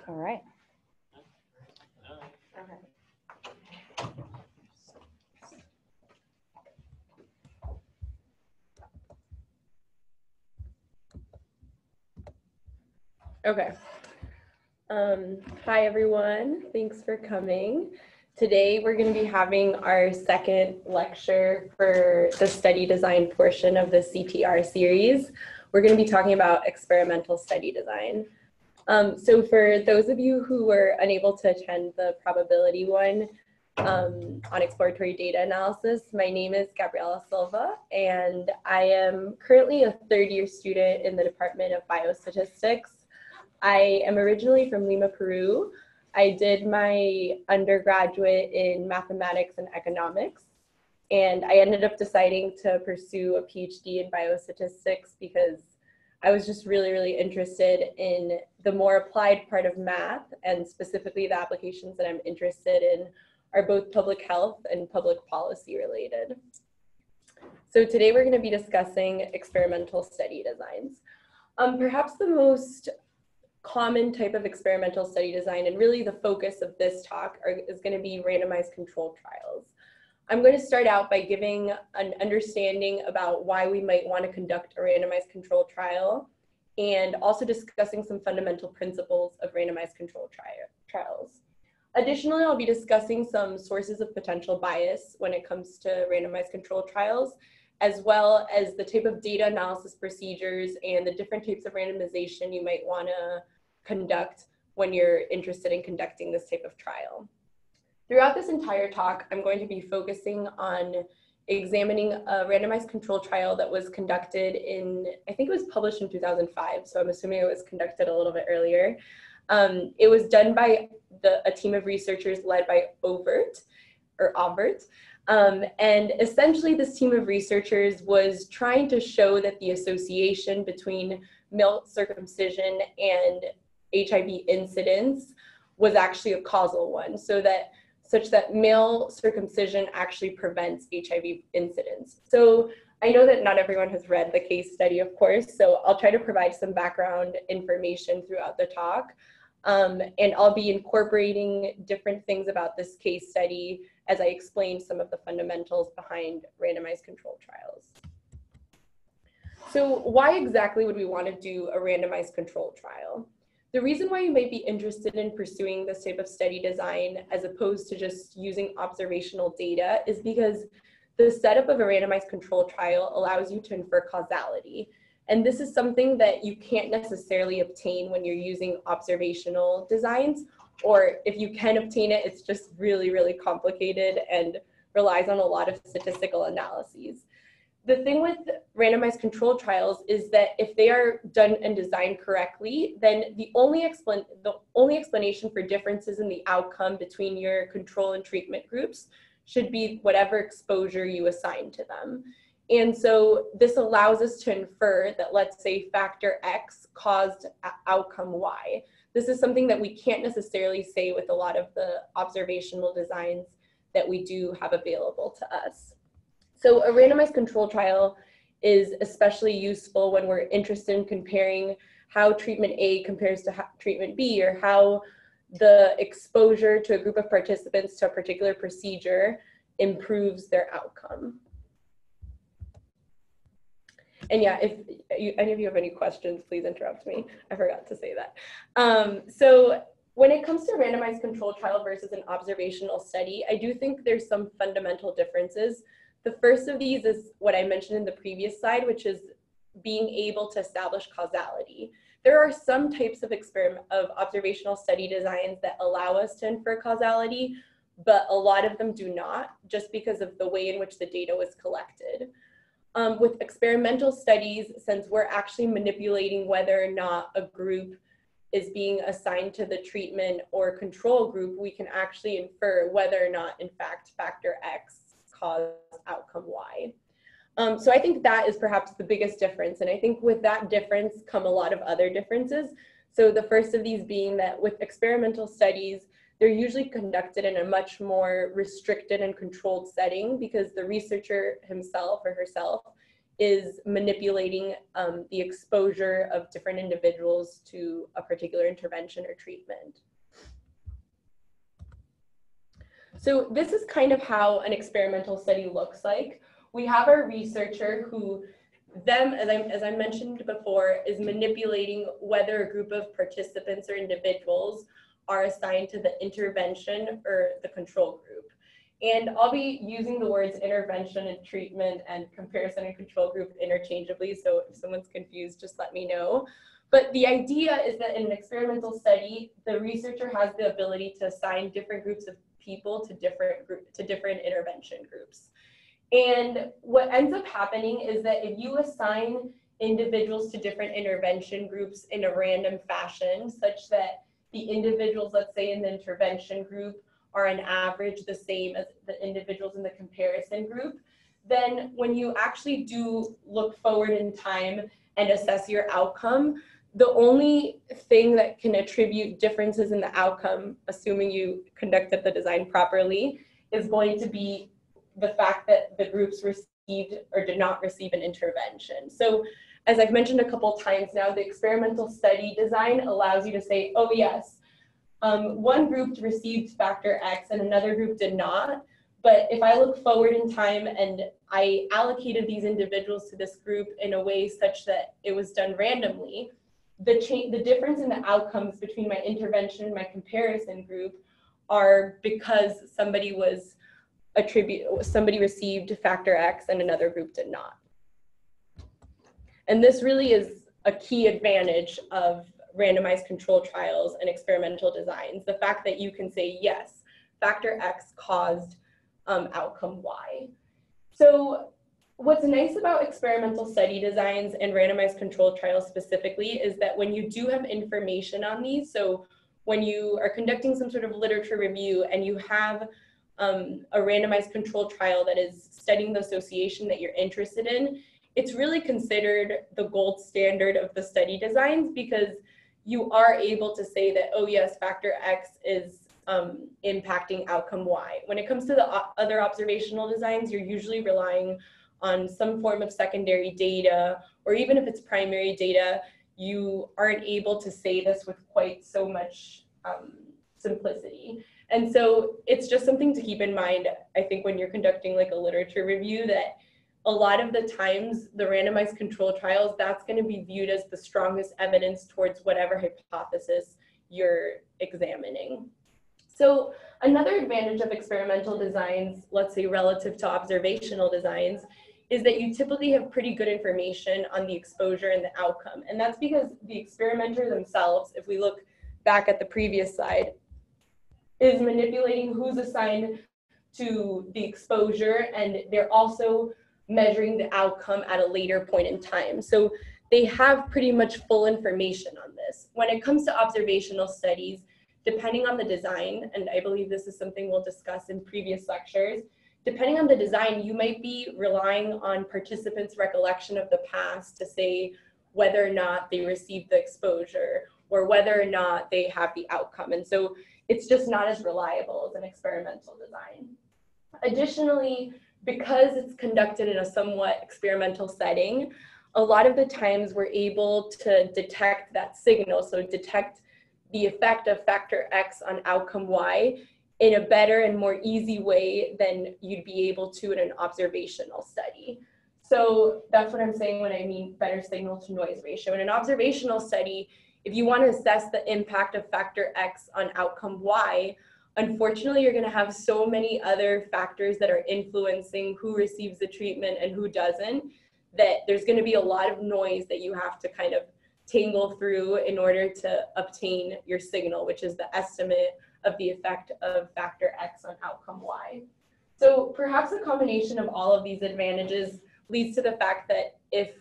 All right. Okay. Hi, everyone. Thanks for coming. Today, we're going to be having our second lecture for the study design portion of the CTR series. We're going to be talking about experimental study design. So for those of you who were unable to attend the probability one on exploratory data analysis, my name is Gabriela Silva, and I am currently a third-year student in the Department of Biostatistics. I am originally from Lima, Peru. I did my undergraduate in mathematics and economics, and I ended up deciding to pursue a PhD in biostatistics because I was just really interested in the more applied part of math, and specifically the applications that I'm interested in are both public health and public policy related. So today we're going to be discussing experimental study designs. Perhaps the most common type of experimental study design, and really the focus of this talk, is going to be randomized controlled trials. I'm going to start out by giving an understanding about why we might want to conduct a randomized controlled trial, and also discussing some fundamental principles of randomized controlled trials. Additionally, I'll be discussing some sources of potential bias when it comes to randomized controlled trials, as well as the type of data analysis procedures and the different types of randomization you might want to conduct when you're interested in conducting this type of trial. Throughout this entire talk, I'm going to be focusing on examining a randomized controlled trial that was conducted in, I think it was published in 2005, so I'm assuming it was conducted a little bit earlier. It was done by a team of researchers led by Auvert. And essentially this team of researchers was trying to show that the association between male circumcision and HIV incidence was actually a causal one, such that male circumcision actually prevents HIV incidence. So I know that not everyone has read the case study, of course, so I'll try to provide some background information throughout the talk. And I'll be incorporating different things about this case study as I explain some of the fundamentals behind randomized controlled trials. So why exactly would we want to do a randomized controlled trial? The reason why you might be interested in pursuing this type of study design as opposed to just using observational data is because the setup of a randomized controlled trial allows you to infer causality. And this is something that you can't necessarily obtain when you're using observational designs, or if you can obtain it, it's just really complicated and relies on a lot of statistical analyses. The thing with randomized controlled trials is that if they are done and designed correctly, then the only explanation for differences in the outcome between your control and treatment groups should be whatever exposure you assign to them. And so this allows us to infer that, let's say, factor X caused outcome Y. This is something that we can't necessarily say with a lot of the observational designs that we do have available to us. So a randomized control trial is especially useful when we're interested in comparing how treatment A compares to treatment B, or how the exposure to a group of participants to a particular procedure improves their outcome. And yeah, if any of you have any questions, please interrupt me. I forgot to say that. So when it comes to randomized controlled trial versus an observational study, I do think there's some fundamental differences. The first of these is what I mentioned in the previous slide, which is being able to establish causality. There are some types of observational study designs that allow us to infer causality, but a lot of them do not, just because of the way in which the data was collected. With experimental studies, since we're actually manipulating whether or not a group is being assigned to the treatment or control group, we can actually infer whether or not, in fact, factor X caused outcome Y. So I think that is perhaps the biggest difference. And I think with that difference come a lot of other differences. So the first of these being that with experimental studies, they're usually conducted in a much more restricted and controlled setting because the researcher himself or herself is manipulating the exposure of different individuals to a particular intervention or treatment. So this is kind of how an experimental study looks like. We have our researcher who, as I mentioned before, is manipulating whether a group of participants or individuals are assigned to the intervention or the control group. And I'll be using the words intervention and treatment and comparison and control group interchangeably, so if someone's confused, just let me know. But the idea is that in an experimental study, the researcher has the ability to assign different groups of people to different intervention groups. And what ends up happening is that if you assign individuals to different intervention groups in a random fashion, such that the individuals, let's say in the intervention group, are on average the same as the individuals in the comparison group, then when you actually do look forward in time and assess your outcome, the only thing that can attribute differences in the outcome, assuming you conducted the design properly, is going to be the fact that the groups received or did not receive an intervention. So as I've mentioned a couple times now, the experimental study design allows you to say, oh yes, one group received factor X and another group did not. But if I look forward in time and I allocated these individuals to this group in a way such that it was done randomly, the difference in the outcomes between my intervention and my comparison group are because somebody received factor X and another group did not. And this really is a key advantage of randomized controlled trials and experimental designs. The fact that you can say, yes, factor X caused outcome Y. So what's nice about experimental study designs and randomized controlled trials specifically is that when you do have information on these, so when you are conducting some sort of literature review and you have a randomized controlled trial that is studying the association that you're interested in, it's really considered the gold standard of the study designs because you are able to say that, oh yes, factor X is impacting outcome Y. When it comes to the other observational designs, you're usually relying on some form of secondary data, or even if it's primary data, you aren't able to say this with quite so much simplicity. And so it's just something to keep in mind, I think, when you're conducting like a literature review, that a lot of the times the randomized control trials, that's going to be viewed as the strongest evidence towards whatever hypothesis you're examining. So another advantage of experimental designs, let's say relative to observational designs, is that you typically have pretty good information on the exposure and the outcome. And that's because the experimenter themselves, if we look back at the previous slide, is manipulating who's assigned to the exposure, and they're also measuring the outcome at a later point in time. So they have pretty much full information on this. When it comes to observational studies, depending on the design, and I believe this is something we'll discuss in previous lectures, depending on the design, you might be relying on participants' recollection of the past to say whether or not they received the exposure or whether or not they have the outcome. And so it's just not as reliable as an experimental design. Additionally, because it's conducted in a somewhat experimental setting, a lot of the times we're able to detect that signal, so detect the effect of factor X on outcome Y in a better and more easy way than you'd be able to in an observational study. So that's what I'm saying when I mean better signal to noise ratio. In an observational study, if you want to assess the impact of factor X on outcome Y, unfortunately, you're going to have so many other factors that are influencing who receives the treatment and who doesn't, that there's going to be a lot of noise that you have to kind of tangle through in order to obtain your signal, which is the estimate of the effect of factor X on outcome Y. So perhaps a combination of all of these advantages leads to the fact that if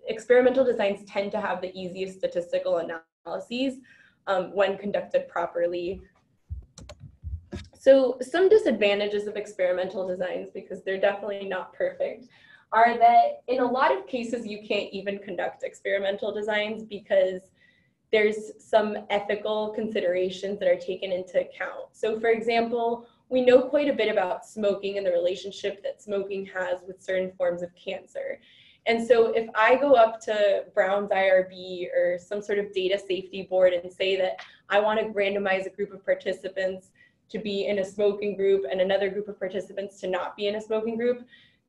experimental designs tend to have the easiest statistical analyses when conducted properly. So some disadvantages of experimental designs, because they're definitely not perfect, are that in a lot of cases you can't even conduct experimental designs because there's some ethical considerations that are taken into account. So for example, we know quite a bit about smoking and the relationship that smoking has with certain forms of cancer. And so if I go up to Brown's IRB or some sort of data safety board and say that I want to randomize a group of participants to be in a smoking group and another group of participants to not be in a smoking group,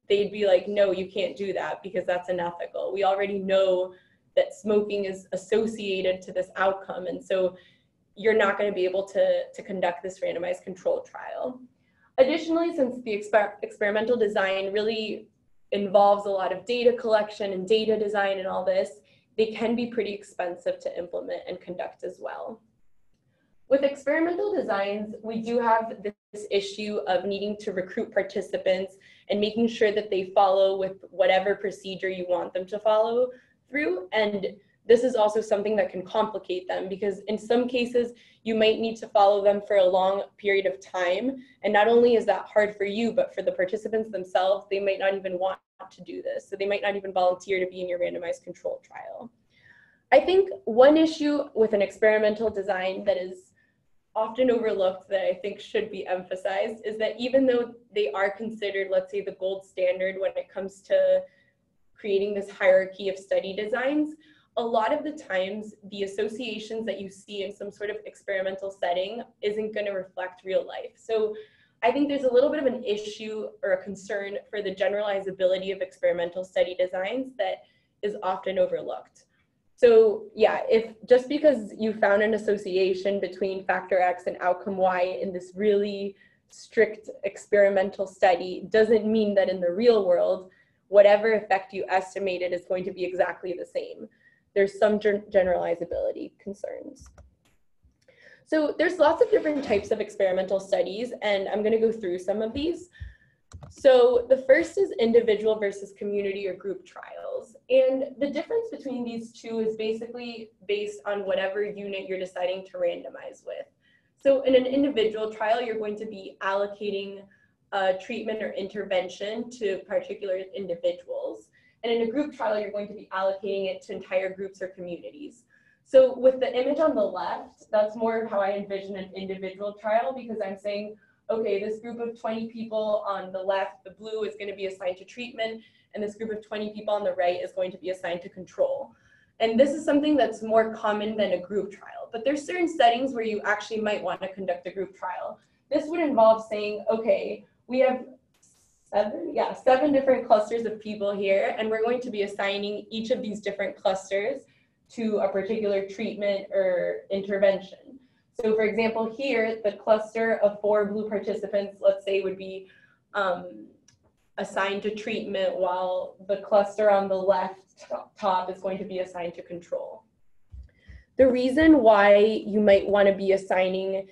they'd be like, no, you can't do that because that's unethical. We already know that smoking is associated to this outcome. And so you're not going to be able to conduct this randomized control trial. Additionally, since the experimental design really involves a lot of data collection and data design and all this, they can be pretty expensive to implement and conduct as well. With experimental designs, we do have this issue of needing to recruit participants and making sure that they follow with whatever procedure you want them to follow through. And this is also something that can complicate them because in some cases, you might need to follow them for a long period of time. And not only is that hard for you, but for the participants themselves, they might not even want to do this. So they might not even volunteer to be in your randomized control trial. I think one issue with an experimental design that is often overlooked that I think should be emphasized is that even though they are considered, let's say, the gold standard when it comes to creating this hierarchy of study designs, a lot of the times the associations that you see in some sort of experimental setting isn't going to reflect real life. So I think there's a little bit of an issue or a concern for the generalizability of experimental study designs that is often overlooked. So yeah, if just because you found an association between factor X and outcome Y in this really strict experimental study doesn't mean that in the real world, whatever effect you estimated is going to be exactly the same. There's some generalizability concerns. So there's lots of different types of experimental studies, and I'm going to go through some of these. So the first is individual versus community or group trials. And the difference between these two is basically based on whatever unit you're deciding to randomize with. So in an individual trial, you're going to be allocating a treatment or intervention to particular individuals. And in a group trial, you're going to be allocating it to entire groups or communities. So with the image on the left, that's more of how I envision an individual trial, because I'm saying, okay, this group of 20 people on the left, the blue, is going to be assigned to treatment, and this group of 20 people on the right is going to be assigned to control. And this is something that's more common than a group trial, but there's certain settings where you actually might want to conduct a group trial. This would involve saying, okay, we have seven different clusters of people here, and we're going to be assigning each of these different clusters to a particular treatment or intervention. So for example, here, the cluster of 4 blue participants, let's say, would be assigned to treatment, while the cluster on the left top is going to be assigned to control. The reason why you might want to be assigning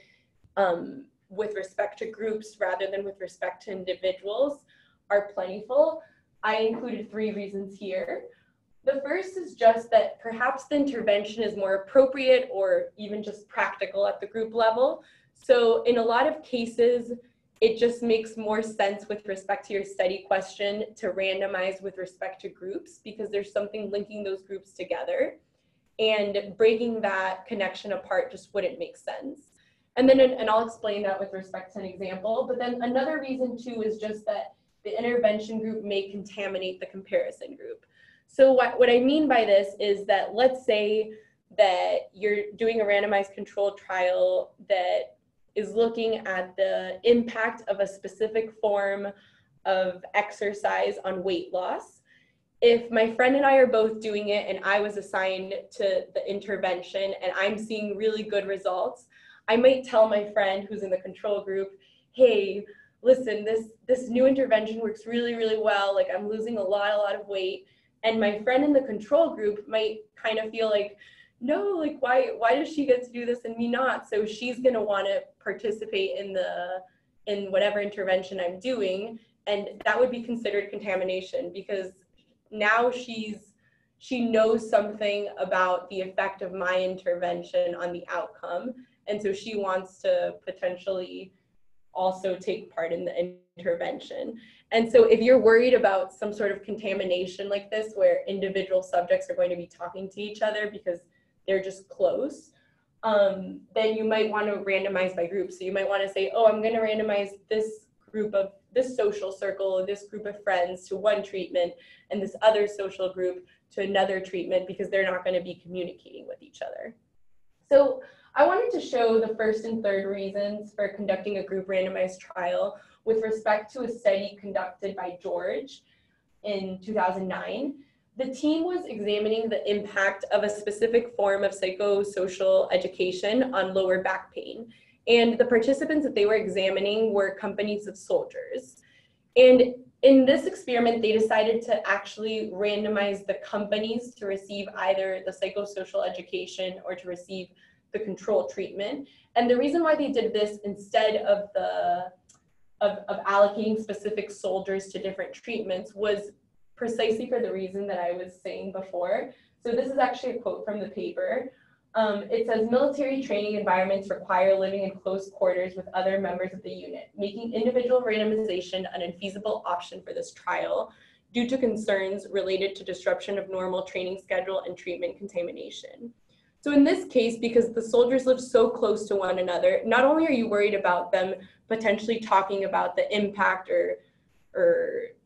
with respect to groups rather than with respect to individuals are plentiful. I included 3 reasons here. The first is just that perhaps the intervention is more appropriate or even just practical at the group level. So in a lot of cases, it just makes more sense with respect to your study question to randomize with respect to groups, because there's something linking those groups together, and breaking that connection apart just wouldn't make sense. And then, and I'll explain that with respect to an example, but then another reason too is just that the intervention group may contaminate the comparison group. So what I mean by this is that, let's say that you're doing a randomized controlled trial that is looking at the impact of a specific form of exercise on weight loss. If my friend and I are both doing it and I was assigned to the intervention and I'm seeing really good results, I might tell my friend who's in the control group, hey, listen, this new intervention works really, really well. Like, I'm losing a lot of weight. And my friend in the control group might kind of feel like, no, like, why does she get to do this and me not? So she's going to want to participate in whatever intervention I'm doing. And that would be considered contamination, because now she knows something about the effect of my intervention on the outcome. And so she wants to potentially also take part in the intervention. And so if you're worried about some sort of contamination like this, where individual subjects are going to be talking to each other because they're just close, then you might want to randomize by group. So you might want to say, oh, I'm going to randomize this group of this social circle, this group of friends to one treatment, and this other social group to another treatment because they're not going to be communicating with each other. So I wanted to show the first and third reasons for conducting a group randomized trial with respect to a study conducted by George in 2009. The team was examining the impact of a specific form of psychosocial education on lower back pain. And the participants that they were examining were companies of soldiers. And in this experiment, they decided to actually randomize the companies to receive either the psychosocial education or to receive the control treatment. And the reason why they did this instead of allocating specific soldiers to different treatments was precisely for the reason that I was saying before. So this is actually a quote from the paper. It says, military training environments require living in close quarters with other members of the unit, making individual randomization an infeasible option for this trial due to concerns related to disruption of normal training schedule and treatment contamination. So in this case, because the soldiers live so close to one another, not only are you worried about them potentially talking about the impact or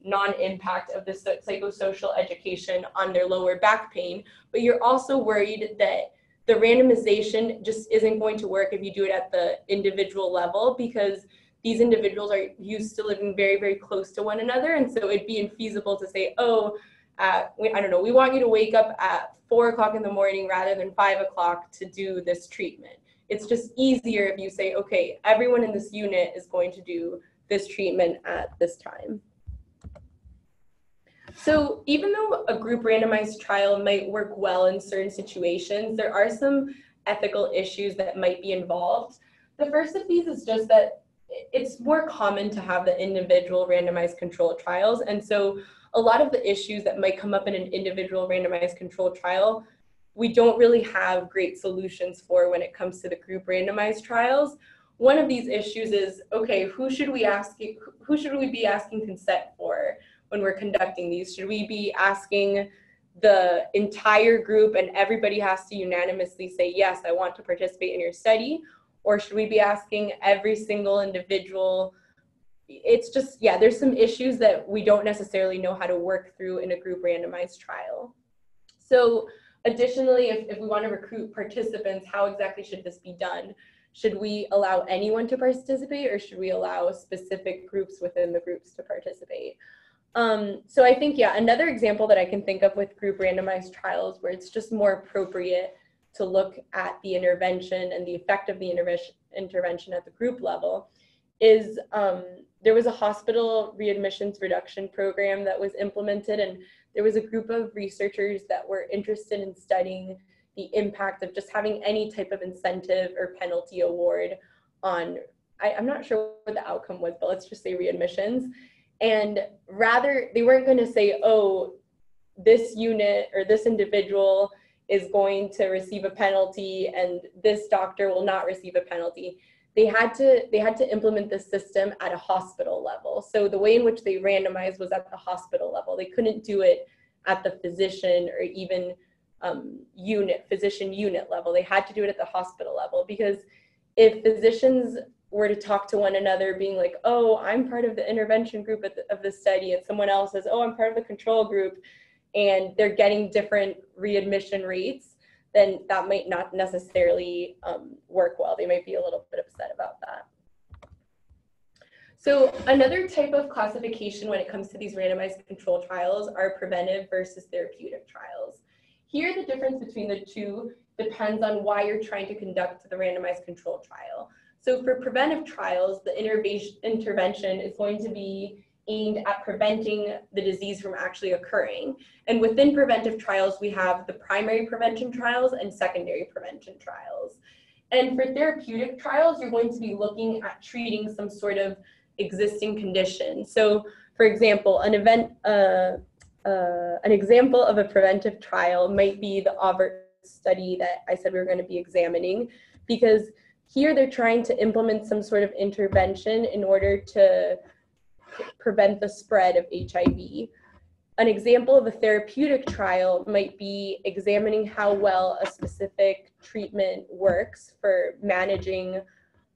non-impact of this psychosocial education on their lower back pain, but you're also worried that the randomization just isn't going to work if you do it at the individual level, because these individuals are used to living very, very close to one another. And so it'd be infeasible to say, oh, I don't know, we want you to wake up at 4 o'clock in the morning rather than 5 o'clock to do this treatment. It's just easier if you say, okay, everyone in this unit is going to do this treatment at this time. So even though a group randomized trial might work well in certain situations, there are some ethical issues that might be involved. The first of these is just that it's more common to have the individual randomized controlled trials. And so a lot of the issues that might come up in an individual randomized controlled trial, we don't really have great solutions for when it comes to the group randomized trials. One of these issues is, okay, who should we be asking consent for when we're conducting these? Should we be asking the entire group and everybody has to unanimously say, yes, I want to participate in your study? Or should we be asking every single individual? It's just, yeah, there's some issues that we don't necessarily know how to work through in a group randomized trial. So additionally, if we want to recruit participants, how exactly should this be done? Should we allow anyone to participate, or should we allow specific groups within the groups to participate? So I think, yeah, another example that I can think of with group randomized trials where it's just more appropriate to look at the intervention and the effect of the intervention at the group level is there was a hospital readmissions reduction program that was implemented, and there was a group of researchers that were interested in studying the impact of just having any type of incentive or penalty award on, I'm not sure what the outcome was, but let's just say readmissions. And rather, they weren't going to say, oh, this unit or this individual is going to receive a penalty and this doctor will not receive a penalty. They had to implement the system at a hospital level. So the way in which they randomized was at the hospital level. They couldn't do it at the physician or even physician unit level. They had to do it at the hospital level, because if physicians were to talk to one another being like, oh, I'm part of the intervention group of the study, and someone else says, oh, I'm part of the control group, and they're getting different readmission rates, then that might not necessarily work well. They might be a little bit upset about that. So another type of classification when it comes to these randomized control trials are preventive versus therapeutic trials. Here, the difference between the two depends on why you're trying to conduct the randomized control trial. So for preventive trials, the intervention is going to be aimed at preventing the disease from actually occurring. And within preventive trials, we have the primary prevention trials and secondary prevention trials. And for therapeutic trials, you're going to be looking at treating some sort of existing condition. So for example, an example of a preventive trial might be the Auvert study that I said we were going to be examining, because here they're trying to implement some sort of intervention in order to prevent the spread of HIV. An example of a therapeutic trial might be examining how well a specific treatment works for managing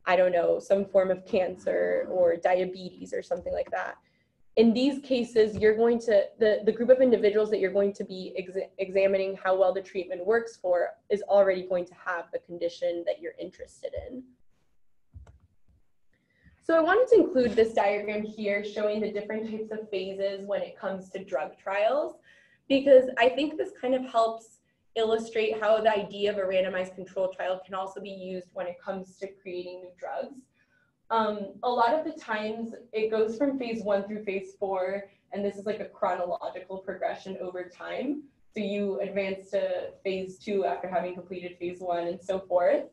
I don't know, some form of cancer or diabetes or something like that. In these cases, you're going to, the group of individuals that you're going to be examining how well the treatment works for is already going to have the condition that you're interested in. So I wanted to include this diagram here showing the different types of phases when it comes to drug trials, because I think this kind of helps illustrate how the idea of a randomized controlled trial can also be used when it comes to creating new drugs. A lot of the times it goes from phase 1 through phase 4, and this is like a chronological progression over time. So you advance to phase 2 after having completed phase 1 and so forth.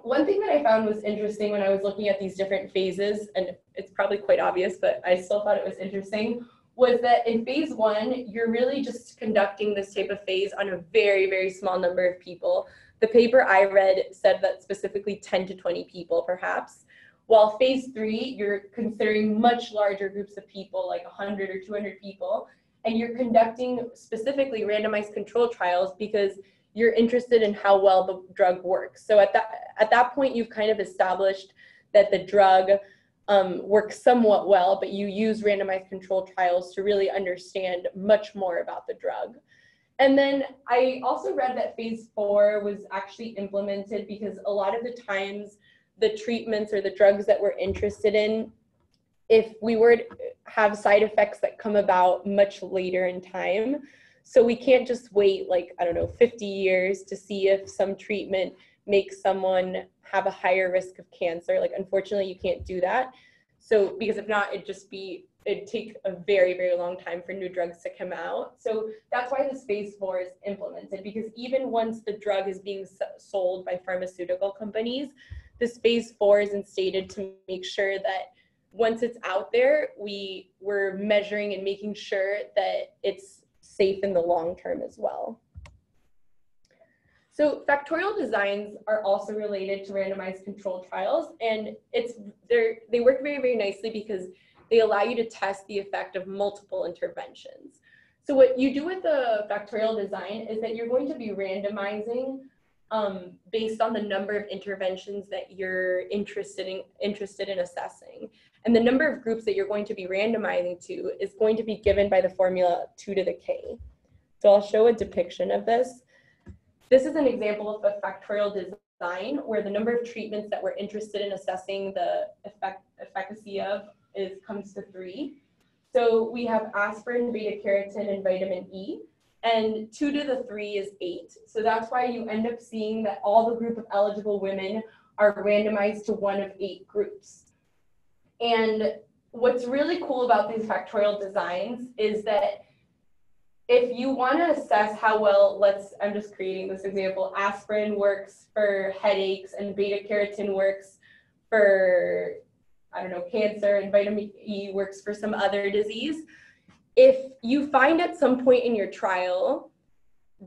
One thing that I found was interesting when I was looking at these different phases, and it's probably quite obvious, but I still thought it was interesting, was that in phase 1, you're really just conducting this type of phase on a very, very small number of people. The paper I read said that specifically 10 to 20 people, perhaps. While phase 3, you're considering much larger groups of people, like 100 or 200 people, and you're conducting specifically randomized controlled trials because you're interested in how well the drug works. So at that point, you've kind of established that the drug works somewhat well, but you use randomized controlled trials to really understand much more about the drug. And then I also read that phase 4 was actually implemented because a lot of the times the treatments or the drugs that we're interested in, if we were to have side effects that come about much later in time, so we can't just wait like, I don't know, 50 years to see if some treatment makes someone have a higher risk of cancer. Like, unfortunately, you can't do that. So, because if not, it'd take a very, very long time for new drugs to come out. So that's why this phase 4 is implemented, because even once the drug is being sold by pharmaceutical companies, this phase 4 is instated to make sure that once it's out there, we're measuring and making sure that it's safe in the long term as well. So factorial designs are also related to randomized controlled trials, and they work very, very nicely because they allow you to test the effect of multiple interventions. So what you do with the factorial design is that you're going to be randomizing based on the number of interventions that you're interested in assessing. And the number of groups that you're going to be randomizing to is going to be given by the formula 2 to the k. So I'll show a depiction of this. This is an example of a factorial design where the number of treatments that we're interested in assessing the efficacy of comes to 3. So we have aspirin, beta carotene, and vitamin E, and 2 to the 3 is 8. So that's why you end up seeing that all the group of eligible women are randomized to one of 8 groups. And what's really cool about these factorial designs is that if you want to assess how well, I'm just creating this example, aspirin works for headaches and beta carotene works for, I don't know, cancer, and vitamin E works for some other disease. If you find at some point in your trial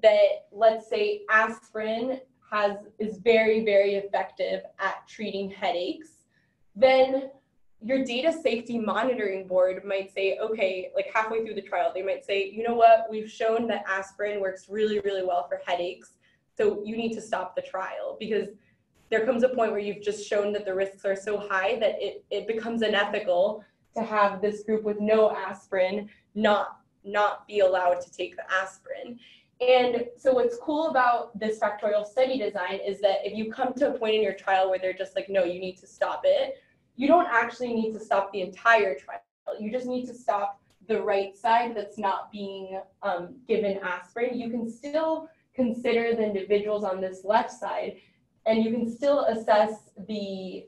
that, let's say, aspirin is very, very effective at treating headaches, then your data safety monitoring board might say, okay, like halfway through the trial, they might say, you know what, we've shown that aspirin works really, really well for headaches, so you need to stop the trial, because there comes a point where you've just shown that the risks are so high that it becomes unethical to have this group with no aspirin not be allowed to take the aspirin. And so what's cool about this factorial study design is that if you come to a point in your trial where they're just like, no, you need to stop it, you don't actually need to stop the entire trial. You just need to stop the right side that's not being given aspirin. You can still consider the individuals on this left side, and you can still assess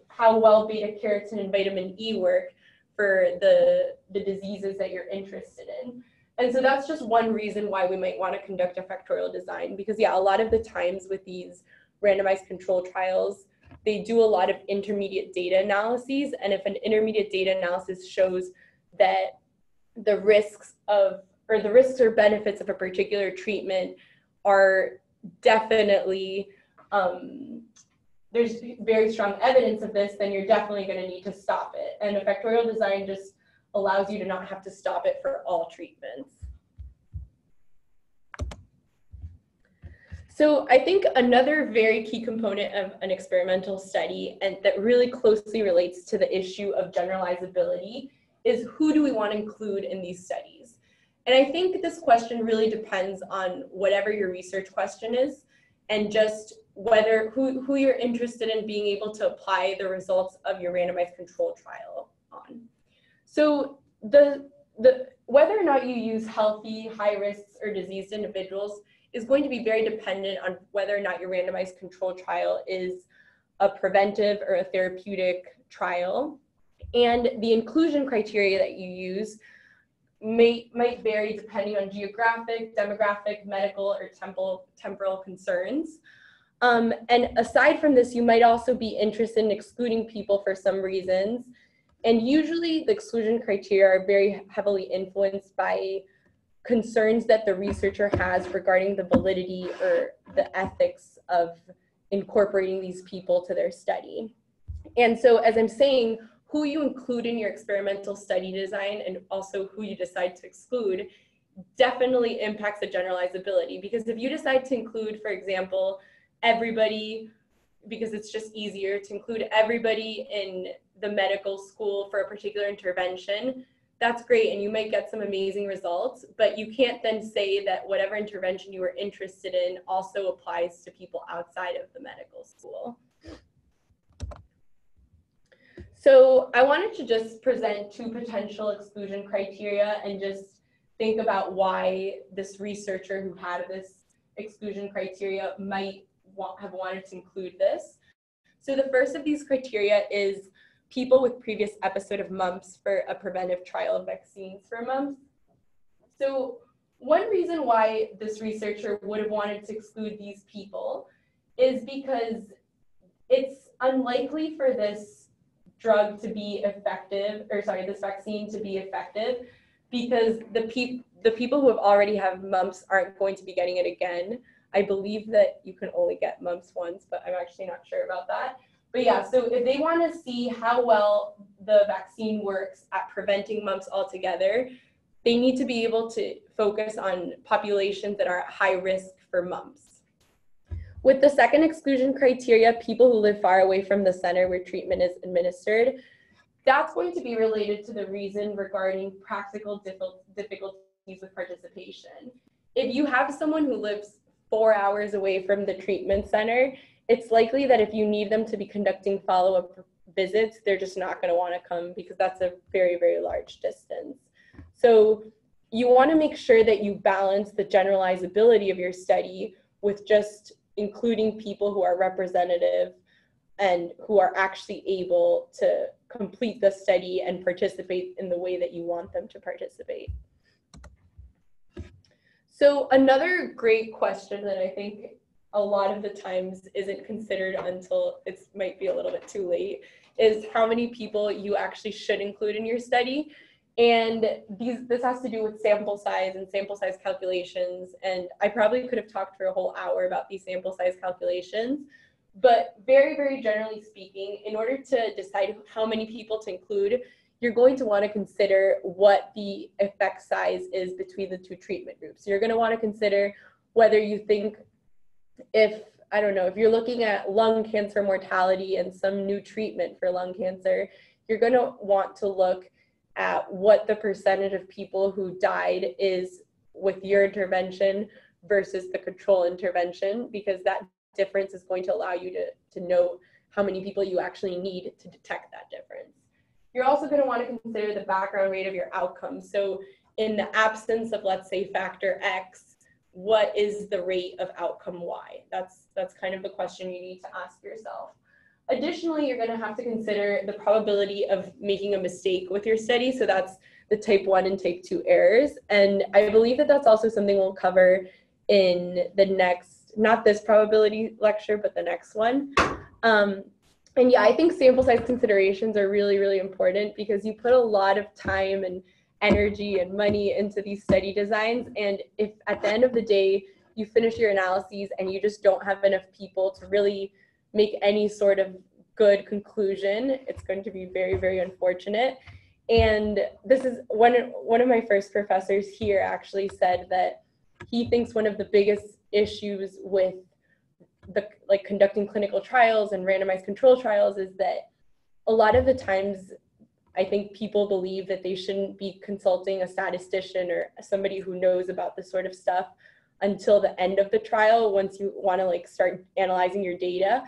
how well beta carotene and vitamin E work for the diseases that you're interested in. And so that's just one reason why we might want to conduct a factorial design, because yeah, a lot of the times with these randomized control trials, they do a lot of intermediate data analyses, and if an intermediate data analysis shows that the risks or benefits of a particular treatment are definitely, there's very strong evidence of this, then you're definitely going to need to stop it. And a factorial design just allows you to not have to stop it for all treatments. So I think another very key component of an experimental study, and that really closely relates to the issue of generalizability, is who do we want to include in these studies? And I think this question really depends on whatever your research question is, and just whether who you're interested in being able to apply the results of your randomized control trial on. So whether or not you use healthy, high risks, or diseased individuals is going to be very dependent on whether or not your randomized control trial is a preventive or a therapeutic trial. And the inclusion criteria that you use might vary depending on geographic, demographic, medical, or temporal concerns. And aside from this, you might also be interested in excluding people for some reasons. And usually the exclusion criteria are very heavily influenced by concerns that the researcher has regarding the validity or the ethics of incorporating these people to their study. And so, as I'm saying, who you include in your experimental study design and also who you decide to exclude definitely impacts the generalizability. Because if you decide to include, for example, everybody, because it's just easier to include everybody in the medical school for a particular intervention, that's great, and you might get some amazing results, but you can't then say that whatever intervention you were interested in also applies to people outside of the medical school. So I wanted to just present two potential exclusion criteria and just think about why this researcher who had this exclusion criteria might have wanted to include this. So the first of these criteria is people with previous episode of mumps for a preventive trial of vaccines for mumps. So one reason why this researcher would have wanted to exclude these people is because it's unlikely for this drug to be effective, or sorry, this vaccine to be effective, because the people who have already have mumps aren't going to be getting it again. I believe that you can only get mumps once, but I'm actually not sure about that. But yeah, so if they want to see how well the vaccine works at preventing mumps altogether, they need to be able to focus on populations that are at high risk for mumps. With the second exclusion criteria, people who live far away from the center where treatment is administered, that's going to be related to the reason regarding practical difficulties with participation. If you have someone who lives 4 hours away from the treatment center, it's likely that if you need them to be conducting follow-up visits, they're just not going to want to come because that's a very, very large distance. So you want to make sure that you balance the generalizability of your study with just including people who are representative and who are actually able to complete the study and participate in the way that you want them to participate. So another great question that I think a lot of the times isn't considered until it might be a little bit too late is how many people you actually should include in your study. And this has to do with sample size and sample size calculations. And I probably could have talked for a whole hour about these sample size calculations. But very, very generally speaking, in order to decide how many people to include, you're going to want to consider what the effect size is between the two treatment groups. So you're going to want to consider whether you think if you're looking at lung cancer mortality and some new treatment for lung cancer, you're going to want to look at what the percentage of people who died is with your intervention versus the control intervention, because that difference is going to allow you to know how many people you actually need to detect that difference. You're also going to want to consider the background rate of your outcomes. So in the absence of, let's say, factor X, what is the rate of outcome Y? That's kind of the question you need to ask yourself. Additionally, you're going to have to consider the probability of making a mistake with your study. So that's the type 1 and type 2 errors. And I believe that that's also something we'll cover in the next, not this probability lecture, but the next one. And yeah, I think sample size considerations are really, really important because you put a lot of time and energy and money into these study designs. And if at the end of the day, you finish your analyses and you just don't have enough people to really make any sort of good conclusion, it's going to be very, very unfortunate. And this is one of my first professors here actually said that he thinks one of the biggest issues with conducting clinical trials and randomized control trials is that a lot of the times I think people believe that they shouldn't be consulting a statistician or somebody who knows about this sort of stuff until the end of the trial, once you want to start analyzing your data.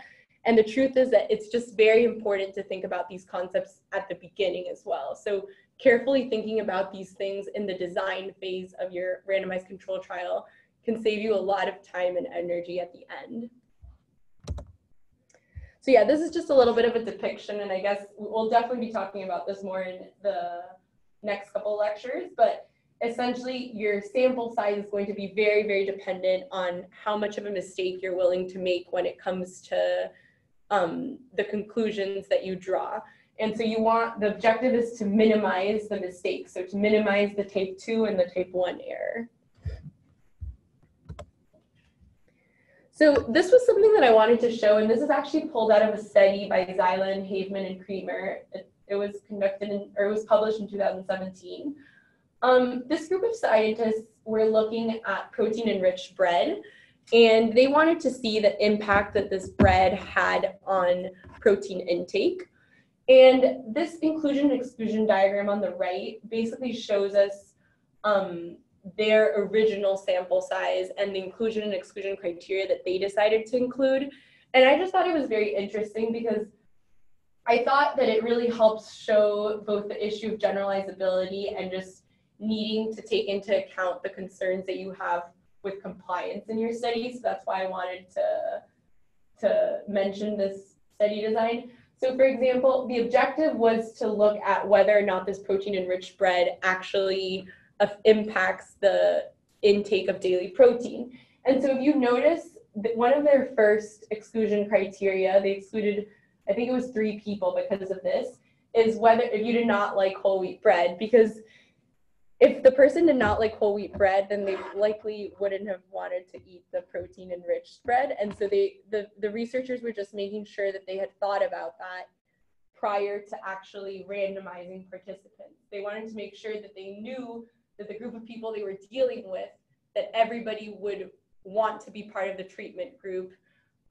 And the truth is that it's just very important to think about these concepts at the beginning as well. So carefully thinking about these things in the design phase of your randomized control trial can save you a lot of time and energy at the end. So yeah, this is just a little bit of a depiction, and I guess we'll definitely be talking about this more in the next couple lectures, but essentially your sample size is going to be very, very dependent on how much of a mistake you're willing to make when it comes to the conclusions that you draw. And so the objective is to minimize the mistakes, so to minimize the type 2 and the type 1 error. So this was something that I wanted to show, and this is actually pulled out of a study by Zeilen, Haveman, and Creamer. It was published in 2017. This group of scientists were looking at protein-enriched bread, and they wanted to see the impact that this bread had on protein intake. And this inclusion and exclusion diagram on the right basically shows us their original sample size and the inclusion and exclusion criteria that they decided to include. And I just thought it was very interesting because I thought that it really helps show both the issue of generalizability and just needing to take into account the concerns that you have with compliance in your study. So that's why I wanted to mention this study design. So for example, the objective was to look at whether or not this protein-enriched bread actually impacts the intake of daily protein. And so if you notice that one of their first exclusion criteria, they excluded, I think it was 3 people because of this, is whether if you did not like whole wheat bread, because if the person did not like whole wheat bread, then they likely wouldn't have wanted to eat the protein-enriched bread. And so the researchers were just making sure that they had thought about that prior to actually randomizing participants. They wanted to make sure that they knew that the group of people they were dealing with, that everybody would want to be part of the treatment group,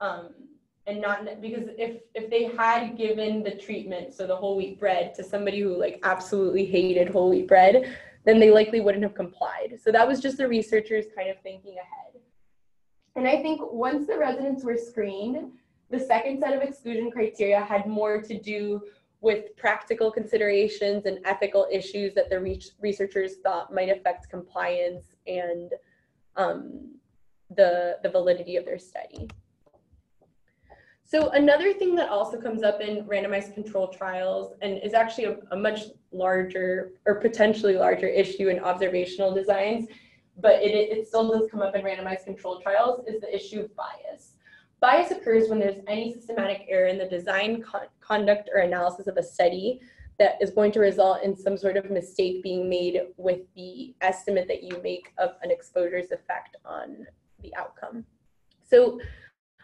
and not, because if they had given the treatment, so the whole wheat bread, to somebody who absolutely hated whole wheat bread, then they likely wouldn't have complied. So that was just the researchers kind of thinking ahead. And I think once the residents were screened, the second set of exclusion criteria had more to do with practical considerations and ethical issues that the researchers thought might affect compliance and the validity of their study. So another thing that also comes up in randomized control trials, and is actually a much larger or potentially larger issue in observational designs, but it still does come up in randomized control trials, is the issue of bias. Bias occurs when there's any systematic error in the design, conduct, or analysis of a study that is going to result in some sort of mistake being made with the estimate that you make of an exposure's effect on the outcome. So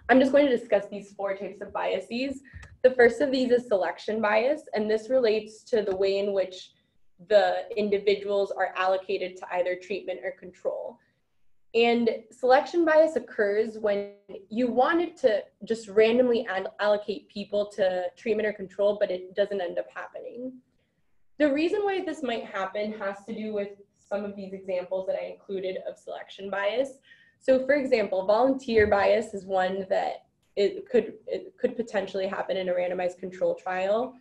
I'm just going to discuss these 4 types of biases. The first of these is selection bias, and this relates to the way in which the individuals are allocated to either treatment or control. And selection bias occurs when you wanted to just randomly allocate people to treatment or control, but it doesn't end up happening. The reason why this might happen has to do with some of these examples that I included of selection bias. So for example, volunteer bias is one that it could potentially happen in a randomized control trial.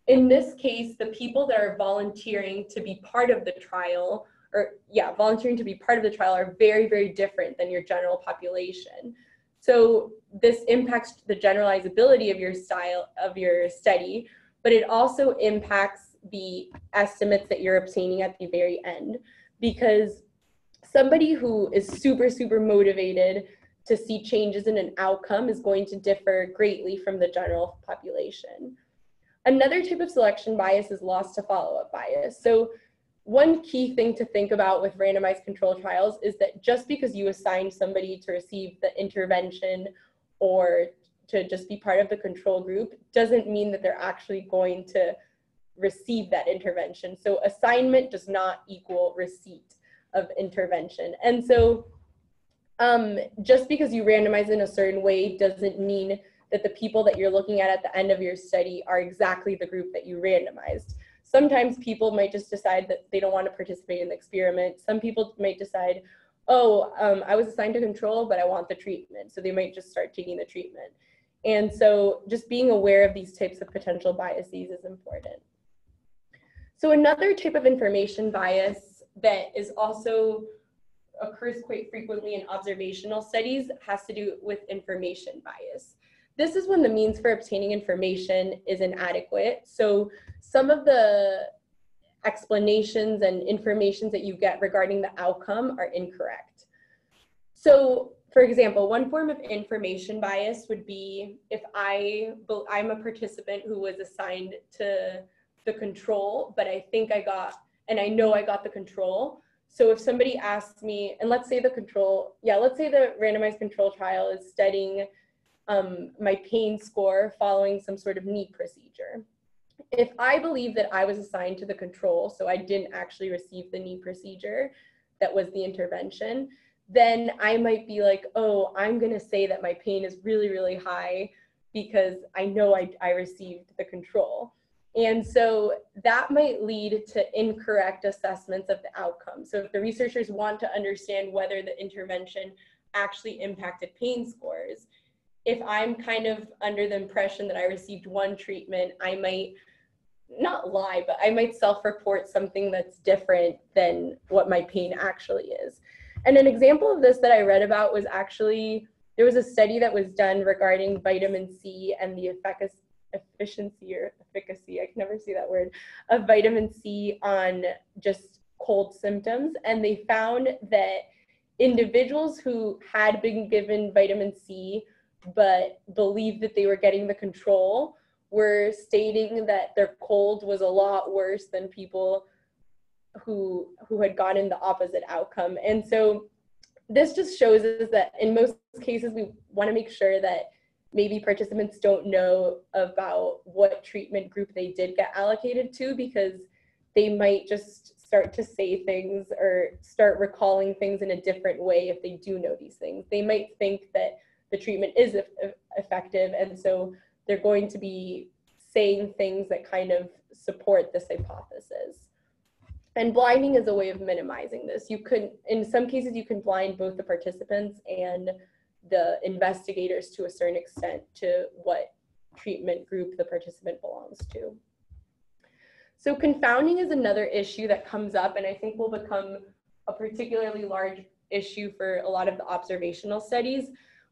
In this case, the people that are volunteering to be part of the trial, volunteering to be part of the trial are very, very different than your general population. So this impacts the generalizability of your study, but it also impacts the estimates that you're obtaining at the very end, because somebody who is super, super motivated to see changes in an outcome is going to differ greatly from the general population. Another type of selection bias is loss to follow-up bias. So one key thing to think about with randomized control trials is that just because you assign somebody to receive the intervention or to just be part of the control group doesn't mean that they're actually going to receive that intervention. So assignment does not equal receipt of intervention. And so Just because you randomize in a certain way doesn't mean that the people that you're looking at the end of your study are exactly the group that you randomized. Sometimes people might just decide that they don't want to participate in the experiment. Some people might decide, oh, I was assigned to control, but I want the treatment. So they might just start taking the treatment. And so just being aware of these types of potential biases is important. So another type of information bias that is also occurs quite frequently in observational studies has to do with information bias. This is when the means for obtaining information is inadequate. So some of the explanations and informations that you get regarding the outcome are incorrect. So for example, one form of information bias would be if I'm a participant who was assigned to the control, but I think I got, and I know I got the control. So if somebody asks me, and let's say the randomized control trial is studying my pain score following some sort of knee procedure. If I believe that I was assigned to the control, so I didn't actually receive the knee procedure that was the intervention, then I might be like, oh, I'm going to say that my pain is really, really high because I know I received the control. And so that might lead to incorrect assessments of the outcome. So if the researchers want to understand whether the intervention actually impacted pain scores, if I'm kind of under the impression that I received one treatment, I might not lie, but I might self-report something that's different than what my pain actually is. And an example of this that I read about was actually, there was a study that was done regarding vitamin C and the efficacy, I can never say that word, of vitamin C on just cold symptoms. And they found that individuals who had been given vitamin C but believed that they were getting the control were stating that their cold was a lot worse than people who had gotten the opposite outcome. And so this just shows us that in most cases, we want to make sure that maybe participants don't know about what treatment group they did get allocated to, because they might just start to say things or start recalling things in a different way if they do know these things. They might think that the treatment is effective, and so they're going to be saying things that kind of support this hypothesis. And blinding is a way of minimizing this. You could, in some cases, you can blind both the participants and the investigators to a certain extent to what treatment group the participant belongs to. So confounding is another issue that comes up, and I think will become a particularly large issue for a lot of the observational studies.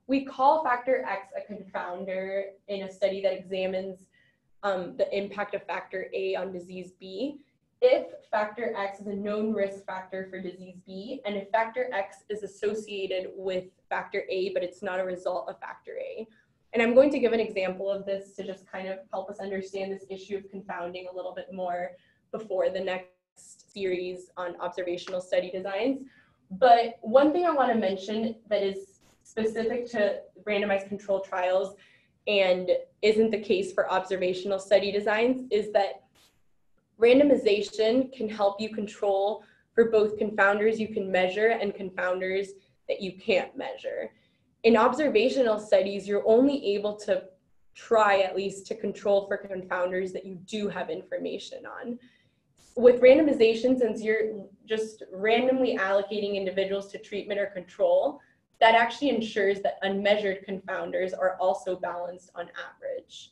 We call factor X a confounder in a study that examines the impact of factor A on disease B. If factor X is a known risk factor for disease B, and if factor X is associated with factor A, but it's not a result of factor A. And I'm going to give an example of this to just kind of help us understand this issue of confounding a little bit more before the next series on observational study designs. But one thing I want to mention that is specific to randomized control trials and isn't the case for observational study designs is that randomization can help you control for both confounders you can measure and confounders that you can't measure. In observational studies, you're only able to try at least to control for confounders that you do have information on. With randomization, since you're just randomly allocating individuals to treatment or control, that actually ensures that unmeasured confounders are also balanced on average.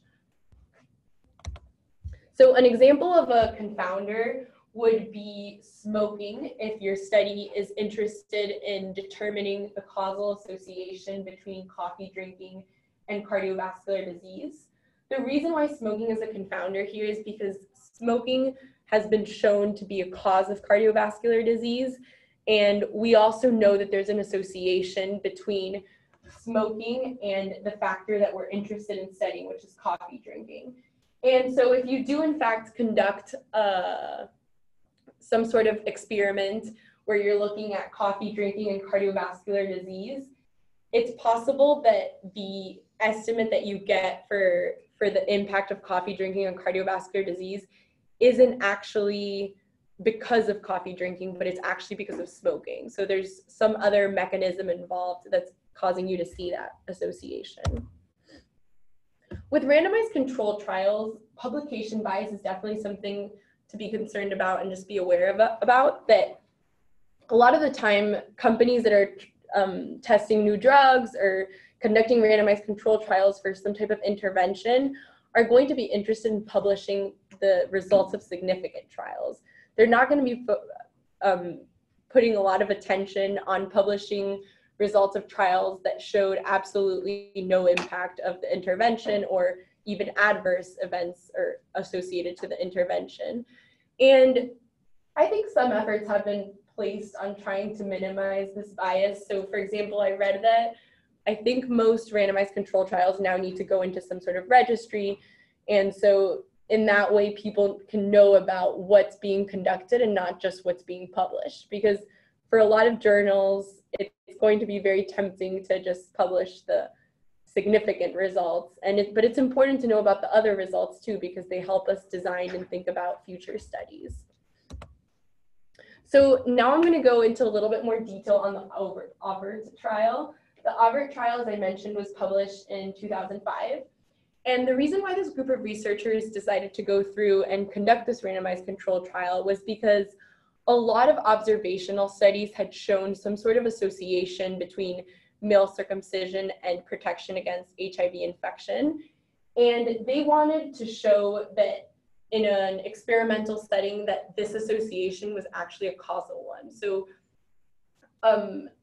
So an example of a confounder would be smoking if your study is interested in determining the causal association between coffee drinking and cardiovascular disease. The reason why smoking is a confounder here is because smoking has been shown to be a cause of cardiovascular disease. And we also know that there's an association between smoking and the factor that we're interested in studying, which is coffee drinking. And so if you do in fact conduct some sort of experiment where you're looking at coffee drinking and cardiovascular disease, it's possible that the estimate that you get for the impact of coffee drinking on cardiovascular disease isn't actually because of coffee drinking, but it's actually because of smoking. So there's some other mechanism involved that's causing you to see that association. With randomized controlled trials, publication bias is definitely something to be concerned about and just be aware about, that a lot of the time companies that are testing new drugs or conducting randomized controlled trials for some type of intervention are going to be interested in publishing the results of significant trials. They're not going to be putting a lot of attention on publishing results of trials that showed absolutely no impact of the intervention or even adverse events or associated to the intervention. And I think some efforts have been placed on trying to minimize this bias. So for example, I read that I think most randomized control trials now need to go into some sort of registry. And so in that way, people can know about what's being conducted and not just what's being published. Because for a lot of journals, it's going to be very tempting to just publish the significant results. But it's important to know about the other results too, because they help us design and think about future studies. So now I'm going to go into a little bit more detail on the Auvert trial. The Auvert trial, as I mentioned, was published in 2005. And the reason why this group of researchers decided to go through and conduct this randomized controlled trial was because a lot of observational studies had shown some sort of association between male circumcision and protection against HIV infection. And they wanted to show that in an experimental setting that this association was actually a causal one. So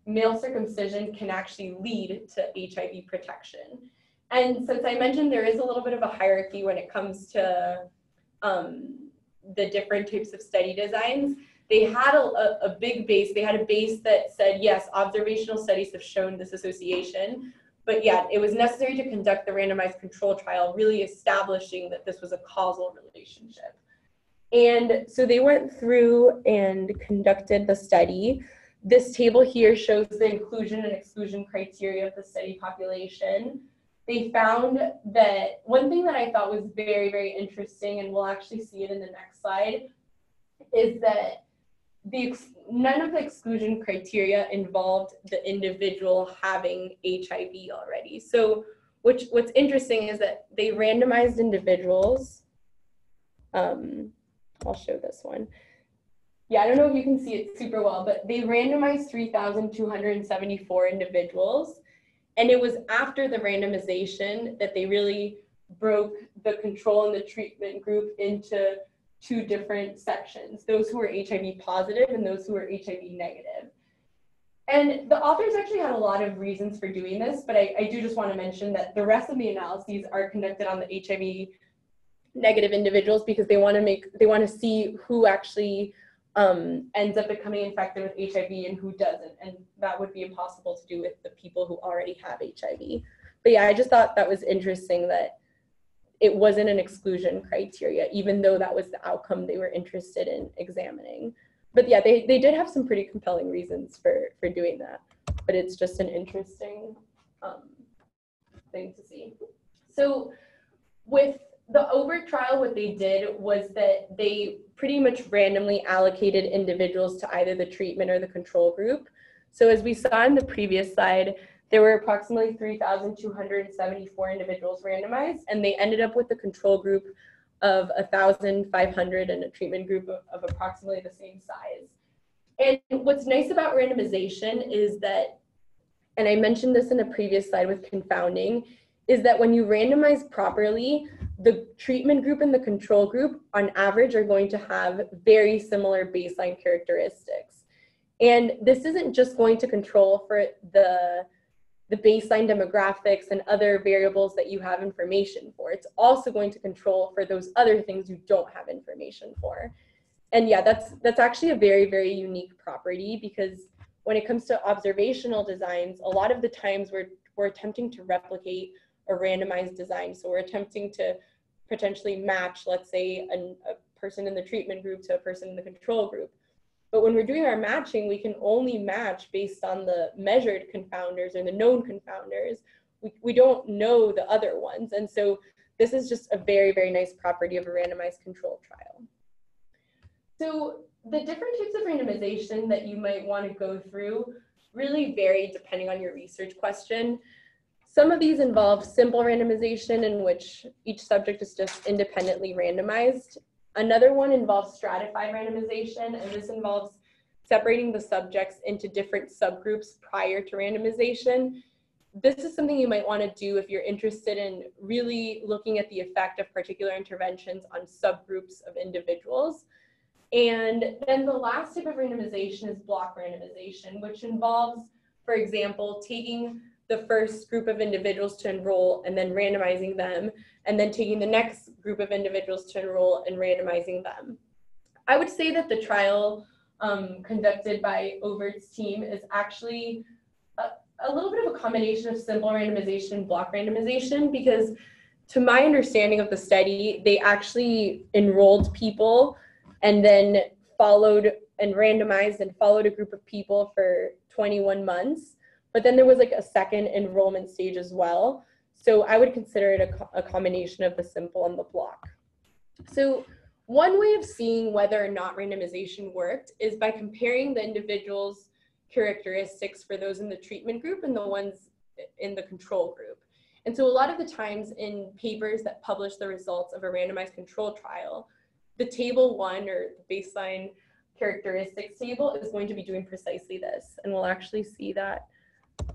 male circumcision can actually lead to HIV protection. And since I mentioned there is a little bit of a hierarchy when it comes to the different types of study designs, they had a big base. They had a base that said, yes, observational studies have shown this association, but yeah, it was necessary to conduct the randomized control trial, really establishing that this was a causal relationship. And so they went through and conducted the study. This table here shows the inclusion and exclusion criteria of the study population. They found that one thing that I thought was very, very interesting, and we'll actually see it in the next slide, is that none of the exclusion criteria involved the individual having HIV already. So what's interesting is that they randomized individuals. I'll show this one. Yeah, I don't know if you can see it super well, but they randomized 3,274 individuals. And it was after the randomization that they really broke the control and the treatment group into two different sections, those who were HIV positive and those who were HIV negative. And the authors actually had a lot of reasons for doing this, but I do just want to mention that the rest of the analyses are conducted on the HIV negative individuals because they want to see who actually ends up becoming infected with HIV and who doesn't. And that would be impossible to do with the people who already have HIV. But yeah, I just thought that was interesting that it wasn't an exclusion criteria, even though that was the outcome they were interested in examining. But yeah, they did have some pretty compelling reasons for doing that. But it's just an interesting thing to see. So with the Auvert trial, what they did was that they pretty much randomly allocated individuals to either the treatment or the control group. So as we saw in the previous slide, there were approximately 3,274 individuals randomized, and they ended up with a control group of 1,500 and a treatment group of approximately the same size. And what's nice about randomization is that, and I mentioned this in a previous slide with confounding, is that when you randomize properly, the treatment group and the control group on average are going to have very similar baseline characteristics. And this isn't just going to control for the baseline demographics and other variables that you have information for. It's also going to control for those other things you don't have information for. And yeah, that's actually a very, very unique property, because when it comes to observational designs, a lot of the times we're attempting to replicate a randomized design. So we're attempting to potentially match, let's say, a person in the treatment group to a person in the control group. But when we're doing our matching, we can only match based on the measured confounders or the known confounders. We don't know the other ones. And so this is just a very, very nice property of a randomized control trial. So the different types of randomization that you might want to go through really vary depending on your research question. Some of these involve simple randomization in which each subject is just independently randomized. Another one involves stratified randomization, and this involves separating the subjects into different subgroups prior to randomization. This is something you might want to do if you're interested in really looking at the effect of particular interventions on subgroups of individuals. And then the last type of randomization is block randomization, which involves, for example, taking the first group of individuals to enroll and then randomizing them, and then taking the next group of individuals to enroll and randomizing them. I would say that the trial conducted by Auvert's team is actually a little bit of a combination of simple randomization and block randomization, because to my understanding of the study, they actually enrolled people and then followed and randomized and followed a group of people for 21 months. But then there was like a second enrollment stage as well. So I would consider it a combination of the simple and the block. So one way of seeing whether or not randomization worked is by comparing the individual's characteristics for those in the treatment group and the ones in the control group. And so a lot of the times in papers that publish the results of a randomized control trial, the table 1 or the baseline characteristics table is going to be doing precisely this. And we'll actually see that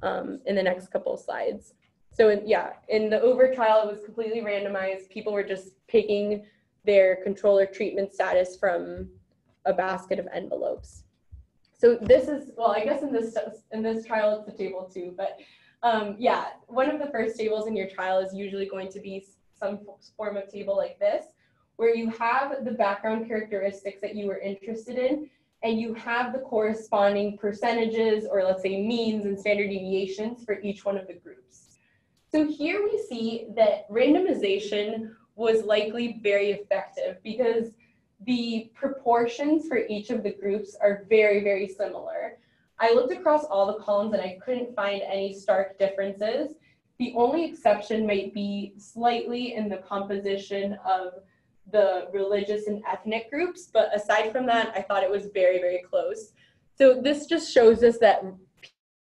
in the next couple of slides. So in the Auvert trial, it was completely randomized. People were just picking their control or treatment status from a basket of envelopes. So this is, well, I guess in this trial, it's the table 2, but one of the first tables in your trial is usually going to be some form of table like this, where you have the background characteristics that you were interested in, and you have the corresponding percentages, or let's say means and standard deviations for each one of the groups. So here we see that randomization was likely very effective because the proportions for each of the groups are very, very similar. I looked across all the columns and I couldn't find any stark differences. The only exception might be slightly in the composition of the religious and ethnic groups, but aside from that, I thought it was very, very close. So this just shows us that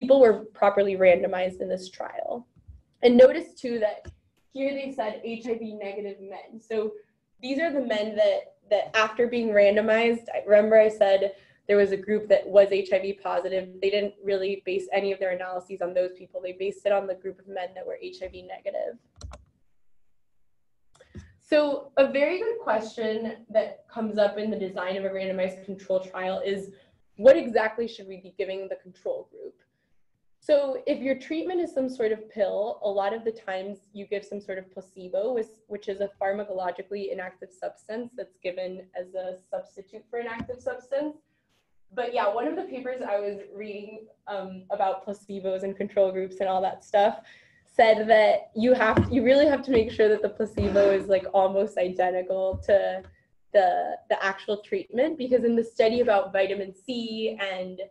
people were properly randomized in this trial. And notice too that here they said HIV negative men. So these are the men that after being randomized, remember I said there was a group that was HIV positive. They didn't really base any of their analyses on those people. They based it on the group of men that were HIV negative. So a very good question that comes up in the design of a randomized control trial is, what exactly should we be giving the control group? So if your treatment is some sort of pill, a lot of the times you give some sort of placebo, which is a pharmacologically inactive substance that's given as a substitute for an active substance. But yeah, one of the papers I was reading about placebos and control groups and all that stuff said that you really have to make sure that the placebo is like almost identical to the actual treatment, because in the study about vitamin C and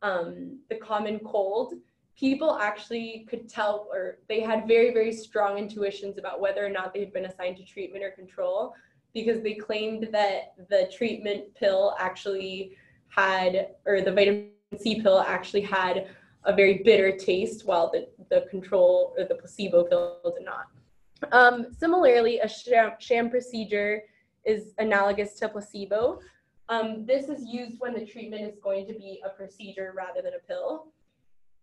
the common cold, people actually could tell, or they had very, very strong intuitions about whether or not they had been assigned to treatment or control, because they claimed that the treatment pill actually had, or the vitamin C pill actually had a very bitter taste, while the control or the placebo pill did not. Similarly, a sham procedure is analogous to placebo. This is used when the treatment is going to be a procedure rather than a pill.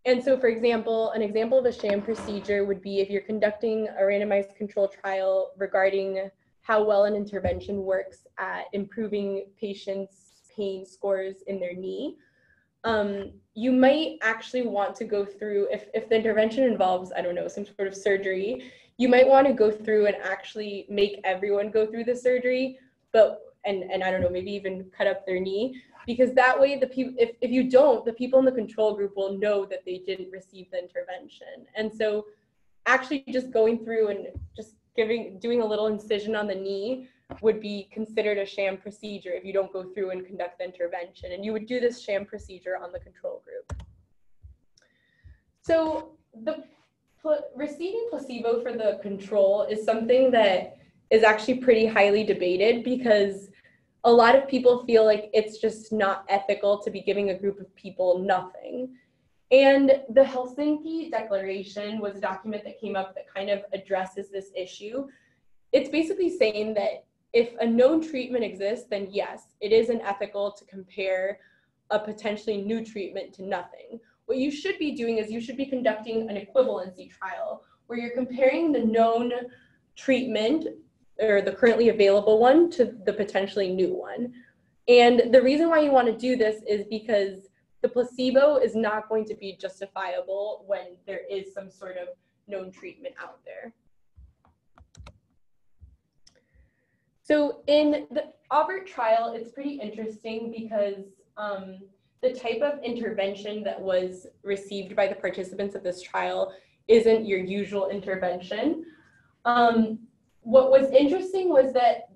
And so, for example, an example of a sham procedure would be if you're conducting a randomized control trial regarding how well an intervention works at improving patients' pain scores in their knee. You might actually want to go through, if the intervention involves, I don't know, some sort of surgery, you might want to go through and actually make everyone go through the surgery, and I don't know, maybe even cut up their knee, because that way the people, if you don't, the people in the control group will know that they didn't receive the intervention. And so actually just going through and just doing a little incision on the knee would be considered a sham procedure if you don't go through and conduct the intervention. And you would do this sham procedure on the control group. So receiving placebo for the control is something that is actually pretty highly debated, because a lot of people feel like it's just not ethical to be giving a group of people nothing. And the Helsinki Declaration was a document that came up that kind of addresses this issue. It's basically saying that if a known treatment exists, then yes, it is unethical to compare a potentially new treatment to nothing. What you should be doing is you should be conducting an equivalency trial where you're comparing the known treatment or the currently available one to the potentially new one. And the reason why you want to do this is because the placebo is not going to be justifiable when there is some sort of known treatment out there. So in the Auvert trial, it's pretty interesting because the type of intervention that was received by the participants of this trial isn't your usual intervention. What was interesting was that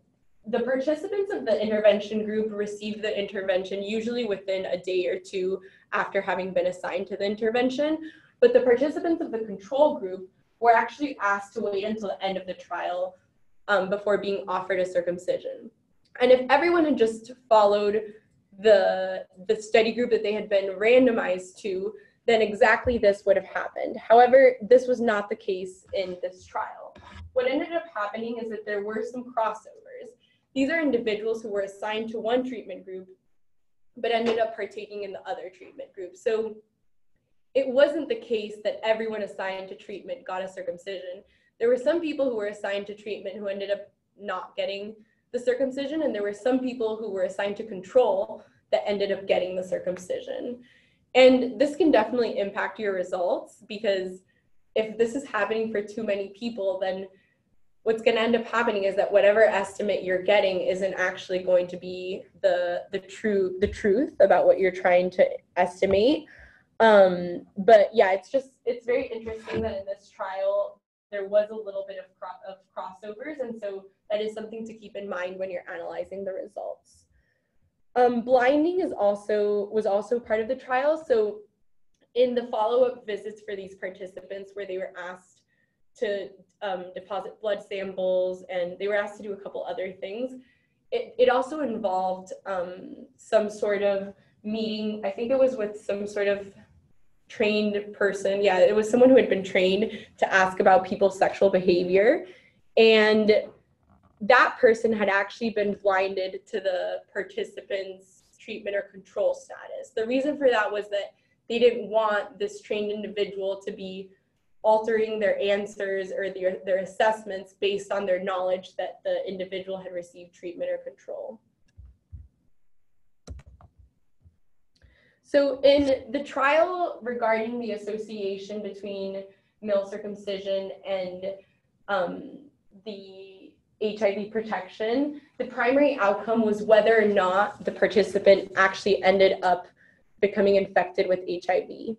the participants of the intervention group received the intervention usually within a day or two after having been assigned to the intervention, but the participants of the control group were actually asked to wait until the end of the trial before being offered a circumcision. And if everyone had just followed the study group that they had been randomized to, then exactly this would have happened. However, this was not the case in this trial. What ended up happening is that there were some crossovers. These are individuals who were assigned to one treatment group, but ended up partaking in the other treatment group. So it wasn't the case that everyone assigned to treatment got a circumcision. There were some people who were assigned to treatment who ended up not getting the circumcision, and there were some people who were assigned to control that ended up getting the circumcision. And this can definitely impact your results, because if this is happening for too many people, then what's going to end up happening is that whatever estimate you're getting isn't actually going to be the truth about what you're trying to estimate. But yeah, it's very interesting that in this trial there was a little bit of crossovers, and so that is something to keep in mind when you're analyzing the results. Blinding was also part of the trial. So in the follow-up visits for these participants, where they were asked to deposit blood samples and they were asked to do a couple other things, it also involved some sort of meeting. I think it was with some sort of trained person. Yeah, it was someone who had been trained to ask about people's sexual behavior. And that person had actually been blinded to the participants' treatment or control status. The reason for that was that they didn't want this trained individual to be altering their answers or their assessments based on their knowledge that the individual had received treatment or control. So in the trial regarding the association between male circumcision and the HIV protection, the primary outcome was whether or not the participant actually ended up becoming infected with HIV.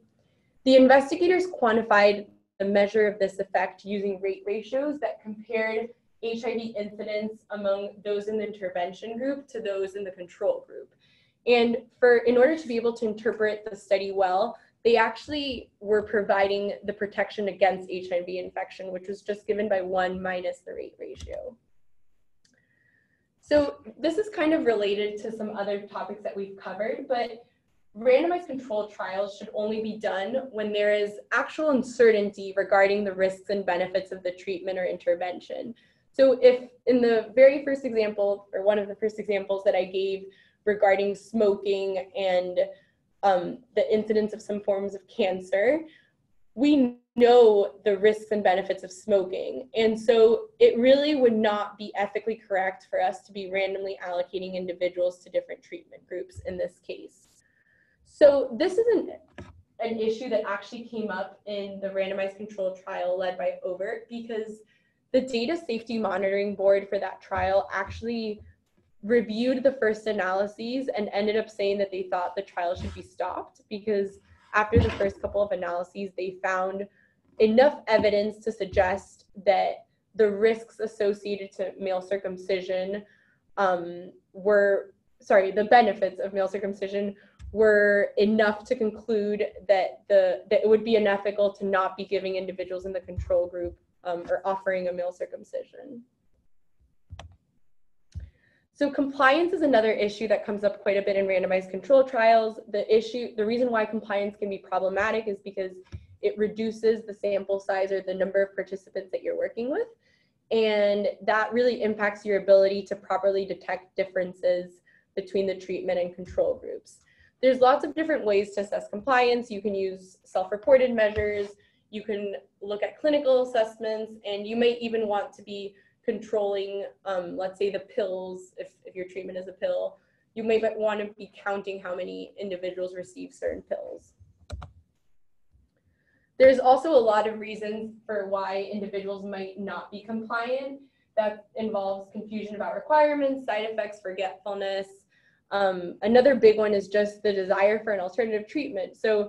The investigators quantified the measure of this effect using rate ratios that compared HIV incidence among those in the intervention group to those in the control group. And in order to be able to interpret the study well, they actually were providing the protection against HIV infection, which was just given by 1 minus the rate ratio. So this is kind of related to some other topics that we've covered, but randomized controlled trials should only be done when there is actual uncertainty regarding the risks and benefits of the treatment or intervention. So if in the very first example, or one of the first examples that I gave regarding smoking and the incidence of some forms of cancer, we know the risks and benefits of smoking. And so it really would not be ethically correct for us to be randomly allocating individuals to different treatment groups in this case. So this is an issue that actually came up in the randomized controlled trial led by Auvert, because the Data Safety Monitoring Board for that trial actually reviewed the first analyses and ended up saying that they thought the trial should be stopped, because after the first couple of analyses, they found enough evidence to suggest that the risks associated to male circumcision the benefits of male circumcision were enough to conclude that it would be unethical to not be giving individuals in the control group or offering a male circumcision. So compliance is another issue that comes up quite a bit in randomized controlled trials. The reason why compliance can be problematic is because it reduces the sample size or the number of participants that you're working with. And that really impacts your ability to properly detect differences between the treatment and control groups. There's lots of different ways to assess compliance. You can use self-reported measures, you can look at clinical assessments, and you may even want to be controlling, let's say the pills, if your treatment is a pill, you may want to be counting how many individuals receive certain pills. There's also a lot of reasons for why individuals might not be compliant. That involves confusion about requirements, side effects, forgetfulness. Another big one is just the desire for an alternative treatment. So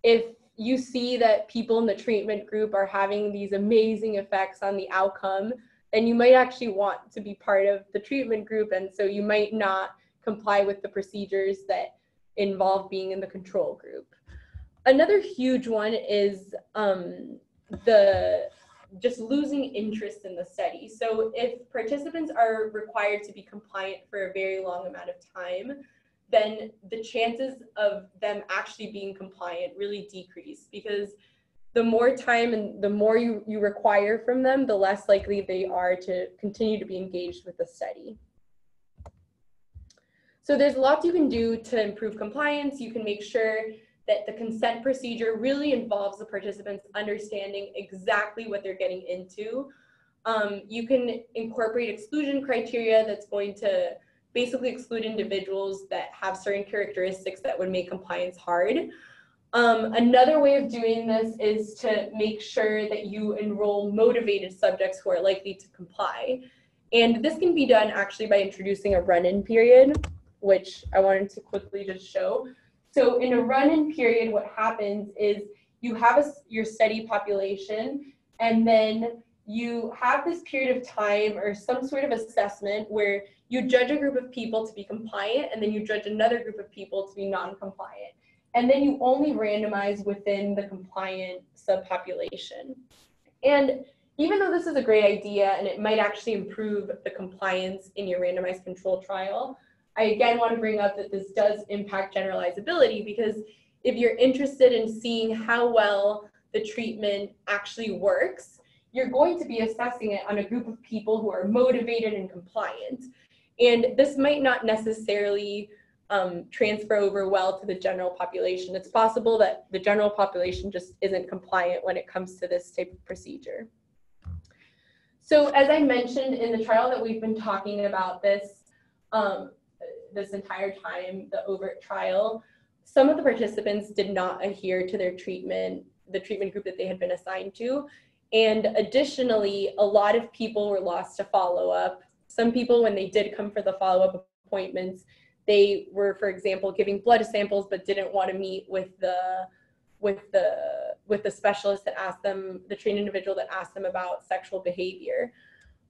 if you see that people in the treatment group are having these amazing effects on the outcome, then you might actually want to be part of the treatment group, and so you might not comply with the procedures that involve being in the control group. Another huge one is just losing interest in the study. So if participants are required to be compliant for a very long amount of time, then the chances of them actually being compliant really decrease, because the more time and the more you require from them, the less likely they are to continue to be engaged with the study. So there's lots you can do to improve compliance. You can make sure that the consent procedure really involves the participants understanding exactly what they're getting into. You can incorporate exclusion criteria that's going to basically exclude individuals that have certain characteristics that would make compliance hard. Another way of doing this is to make sure that you enroll motivated subjects who are likely to comply. And this can be done actually by introducing a run-in period, which I wanted to quickly just show. So in a run-in period, what happens is you have your study population, and then you have this period of time or some sort of assessment where you judge a group of people to be compliant, and then you judge another group of people to be non-compliant. And then you only randomize within the compliant subpopulation. And even though this is a great idea and it might actually improve the compliance in your randomized controlled trial, I again want to bring up that this does impact generalizability, because if you're interested in seeing how well the treatment actually works, you're going to be assessing it on a group of people who are motivated and compliant. And this might not necessarily transfer over well to the general population. It's possible that the general population just isn't compliant when it comes to this type of procedure. So as I mentioned in the trial that we've been talking about this entire time, the Auvert trial, some of the participants did not adhere to their treatment, the treatment group that they had been assigned to. And additionally, a lot of people were lost to follow-up. Some people, when they did come for the follow-up appointments, they were, for example, giving blood samples but didn't want to meet with the specialist that asked them, the trained individual that asked them about sexual behavior.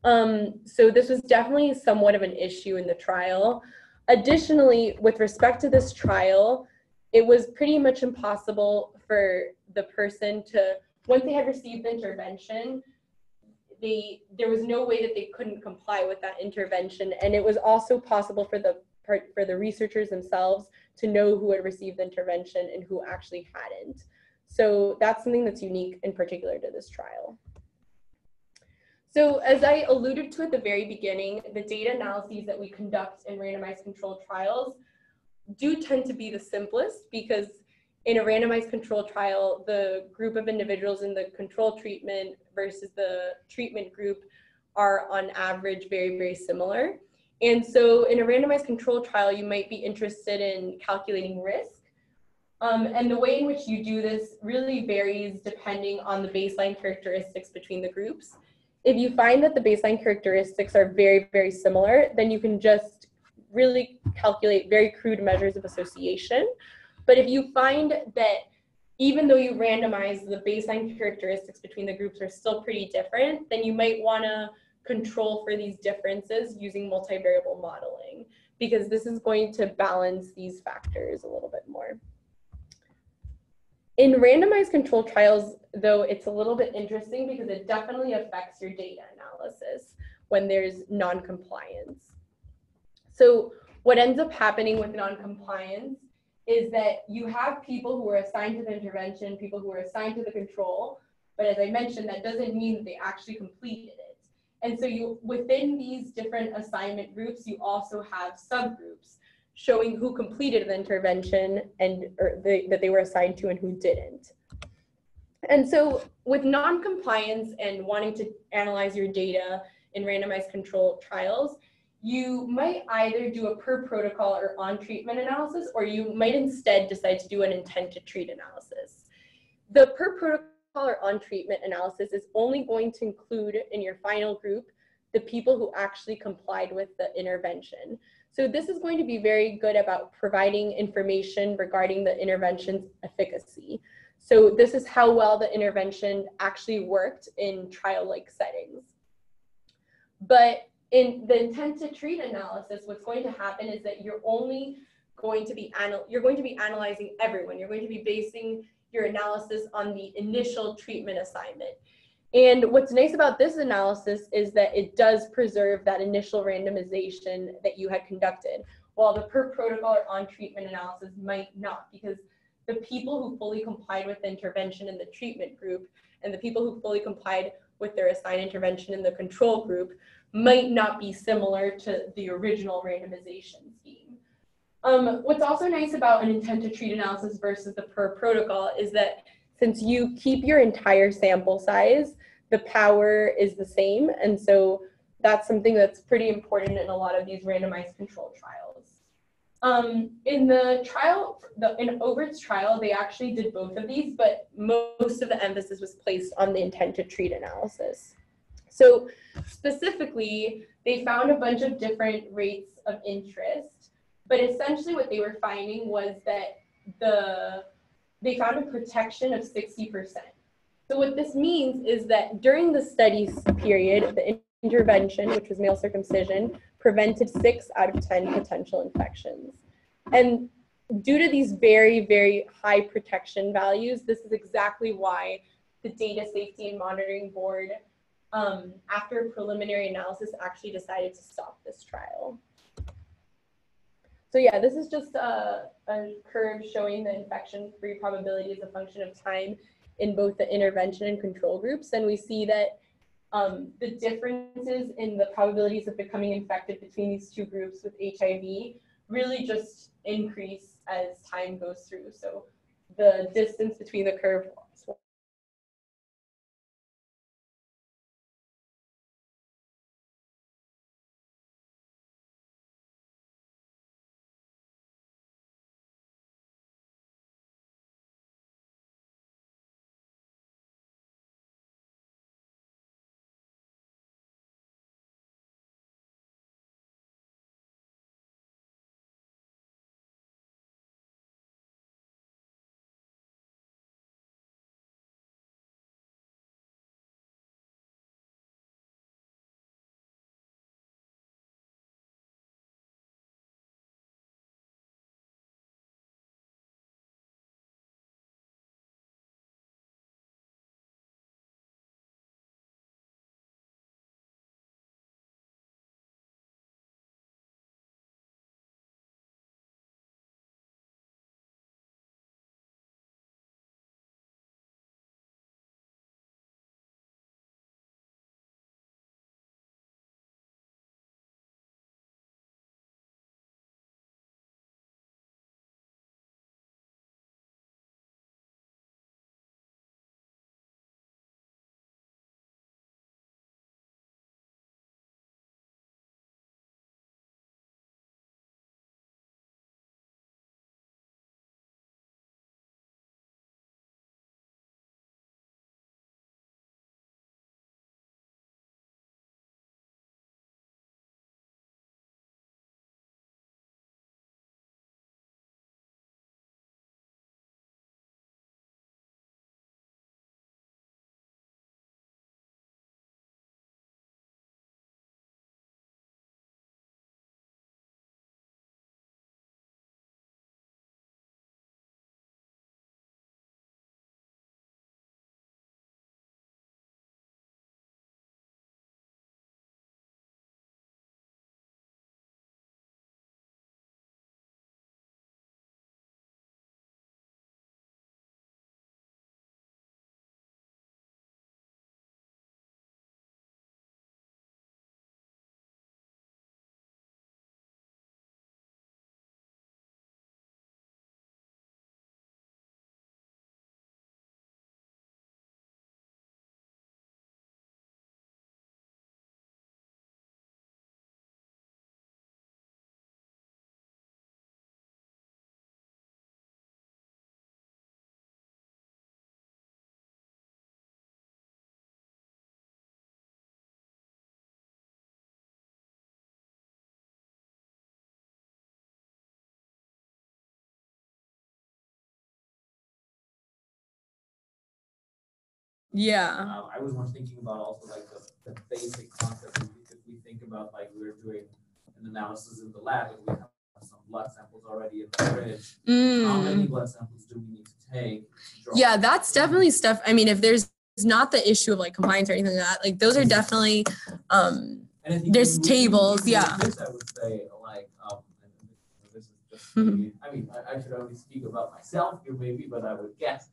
So this was definitely somewhat of an issue in the trial. Additionally, with respect to this trial, it was pretty much impossible for the person to, once they had received the intervention, there was no way that they couldn't comply with that intervention. And it was also possible for the researchers themselves to know who had received the intervention and who actually hadn't. So that's something that's unique in particular to this trial. So as I alluded to at the very beginning, the data analyses that we conduct in randomized controlled trials do tend to be the simplest, because in a randomized controlled trial, the group of individuals in the control treatment versus the treatment group are on average very, very similar. And so in a randomized controlled trial, you might be interested in calculating risk. And the way in which you do this really varies depending on the baseline characteristics between the groups. If you find that the baseline characteristics are very, very similar, then you can just really calculate very crude measures of association. But if you find that even though you randomize, the baseline characteristics between the groups are still pretty different, then you might want to control for these differences using multivariable modeling, because this is going to balance these factors a little bit more. In randomized controlled trials, though, it's a little bit interesting because it definitely affects your data analysis when there's non-compliance. So what ends up happening with noncompliance is that you have people who are assigned to the intervention, people who are assigned to the control, but as I mentioned, that doesn't mean that they actually completed it. And so you, within these different assignment groups, you also have subgroups showing who completed the intervention and that they were assigned to and who didn't. And so with non-compliance and wanting to analyze your data in randomized control trials, you might either do a per protocol or on treatment analysis, or you might instead decide to do an intent to treat analysis. The per protocol or on treatment analysis is only going to include in your final group the people who actually complied with the intervention. So this is going to be very good about providing information regarding the intervention's efficacy. So this is how well the intervention actually worked in trial-like settings. But in the intent to treat analysis, what's going to happen is that you're going to be analyzing everyone. You're going to be basing your analysis on the initial treatment assignment. And what's nice about this analysis is that it does preserve that initial randomization that you had conducted, while the per protocol or on treatment analysis might not, because the people who fully complied with the intervention in the treatment group and the people who fully complied with their assigned intervention in the control group might not be similar to the original randomization scheme. What's also nice about an intent to treat analysis versus the per protocol is that since you keep your entire sample size, the power is the same. And so that's something that's pretty important in a lot of these randomized control trials. In the trial, in Auvert's trial, they actually did both of these, but most of the emphasis was placed on the intent to treat analysis. So specifically, they found a bunch of different rates of interest, but essentially what they were finding was that they found a protection of 60%. So what this means is that during the study period, the intervention, which was male circumcision, prevented 6 out of 10 potential infections. And due to these very, very high protection values, this is exactly why the Data Safety and Monitoring Board, after a preliminary analysis, actually decided to stop this trial. So yeah, this is just a curve showing the infection-free probability as a function of time in both the intervention and control groups. And we see that the differences in the probabilities of becoming infected between these two groups with HIV really just increase as time goes through. So the distance between the curve Yeah. I was more thinking about also like the basic concept. If we think about like we're doing an analysis in the lab and we have some blood samples already in the fridge, how many blood samples do we need to take? Yeah, that's definitely stuff. I mean, if there's not the issue of like compliance or anything like that, like those are definitely, there's tables, yeah. This, I would say, like, and this is just maybe, I mean, I should only speak about myself here maybe, but I would guess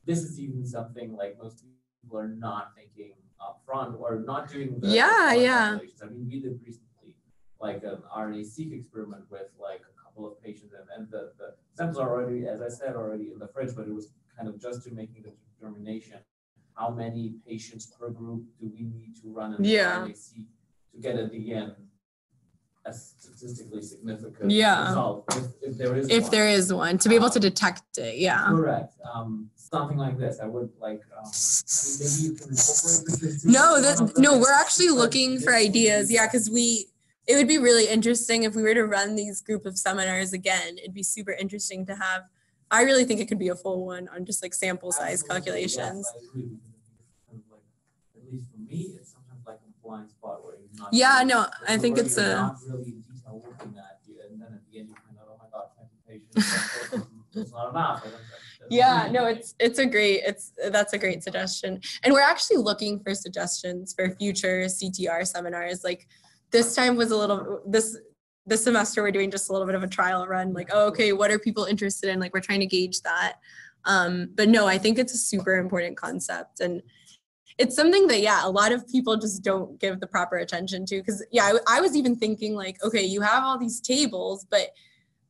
this is even something like most people are not thinking up front or not doing the calculations. I mean, we did recently like an RNA-seq experiment with like a couple of patients and the samples are already, as I said, already in the fridge, but it was kind of just to making the determination how many patients per group do we need to run an RNA-seq to get at the end a statistically significant result if there is one to be able to detect it. Correct. Something like this. I would like maybe you can incorporate this. No, we're actually looking for ideas. Yeah, because it would be really interesting if we were to run these group of seminars again. It'd be super interesting to have. I really think it could be a full one on just like sample size calculations. Yes, I agree. At least for me, it's sometimes like a blind spot where you're not. I think it's not really in detail looking at you, and then at the end you find out, oh my God, 20 patients. It's not enough. That's a great suggestion. And we're actually looking for suggestions for future CTR seminars. Like this time was this semester we're doing just a little bit of a trial run, like, oh, okay, what are people interested in? Like we're trying to gauge that. But no, I think it's a super important concept. And it's something that, a lot of people just don't give the proper attention to. Because, I was even thinking like, okay, you have all these tables, but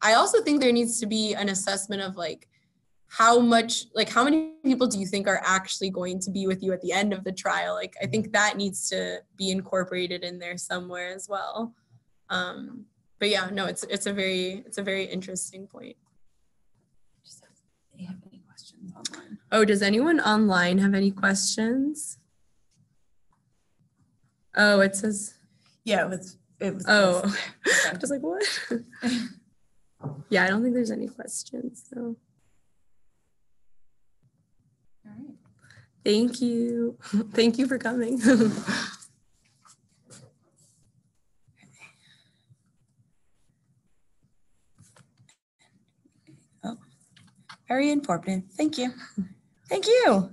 I also think there needs to be an assessment of like, how many people do you think are actually going to be with you at the end of the trial? Like, I think that needs to be incorporated in there somewhere as well. But it's a very interesting point. Do you have any questions online? Oh, does anyone online have any questions? Oh, it says. Yeah, it was. Oh, okay. Just like what? I don't think there's any questions. So. All right. Thank you. Thank you for coming. Oh, very informative. Thank you. Thank you.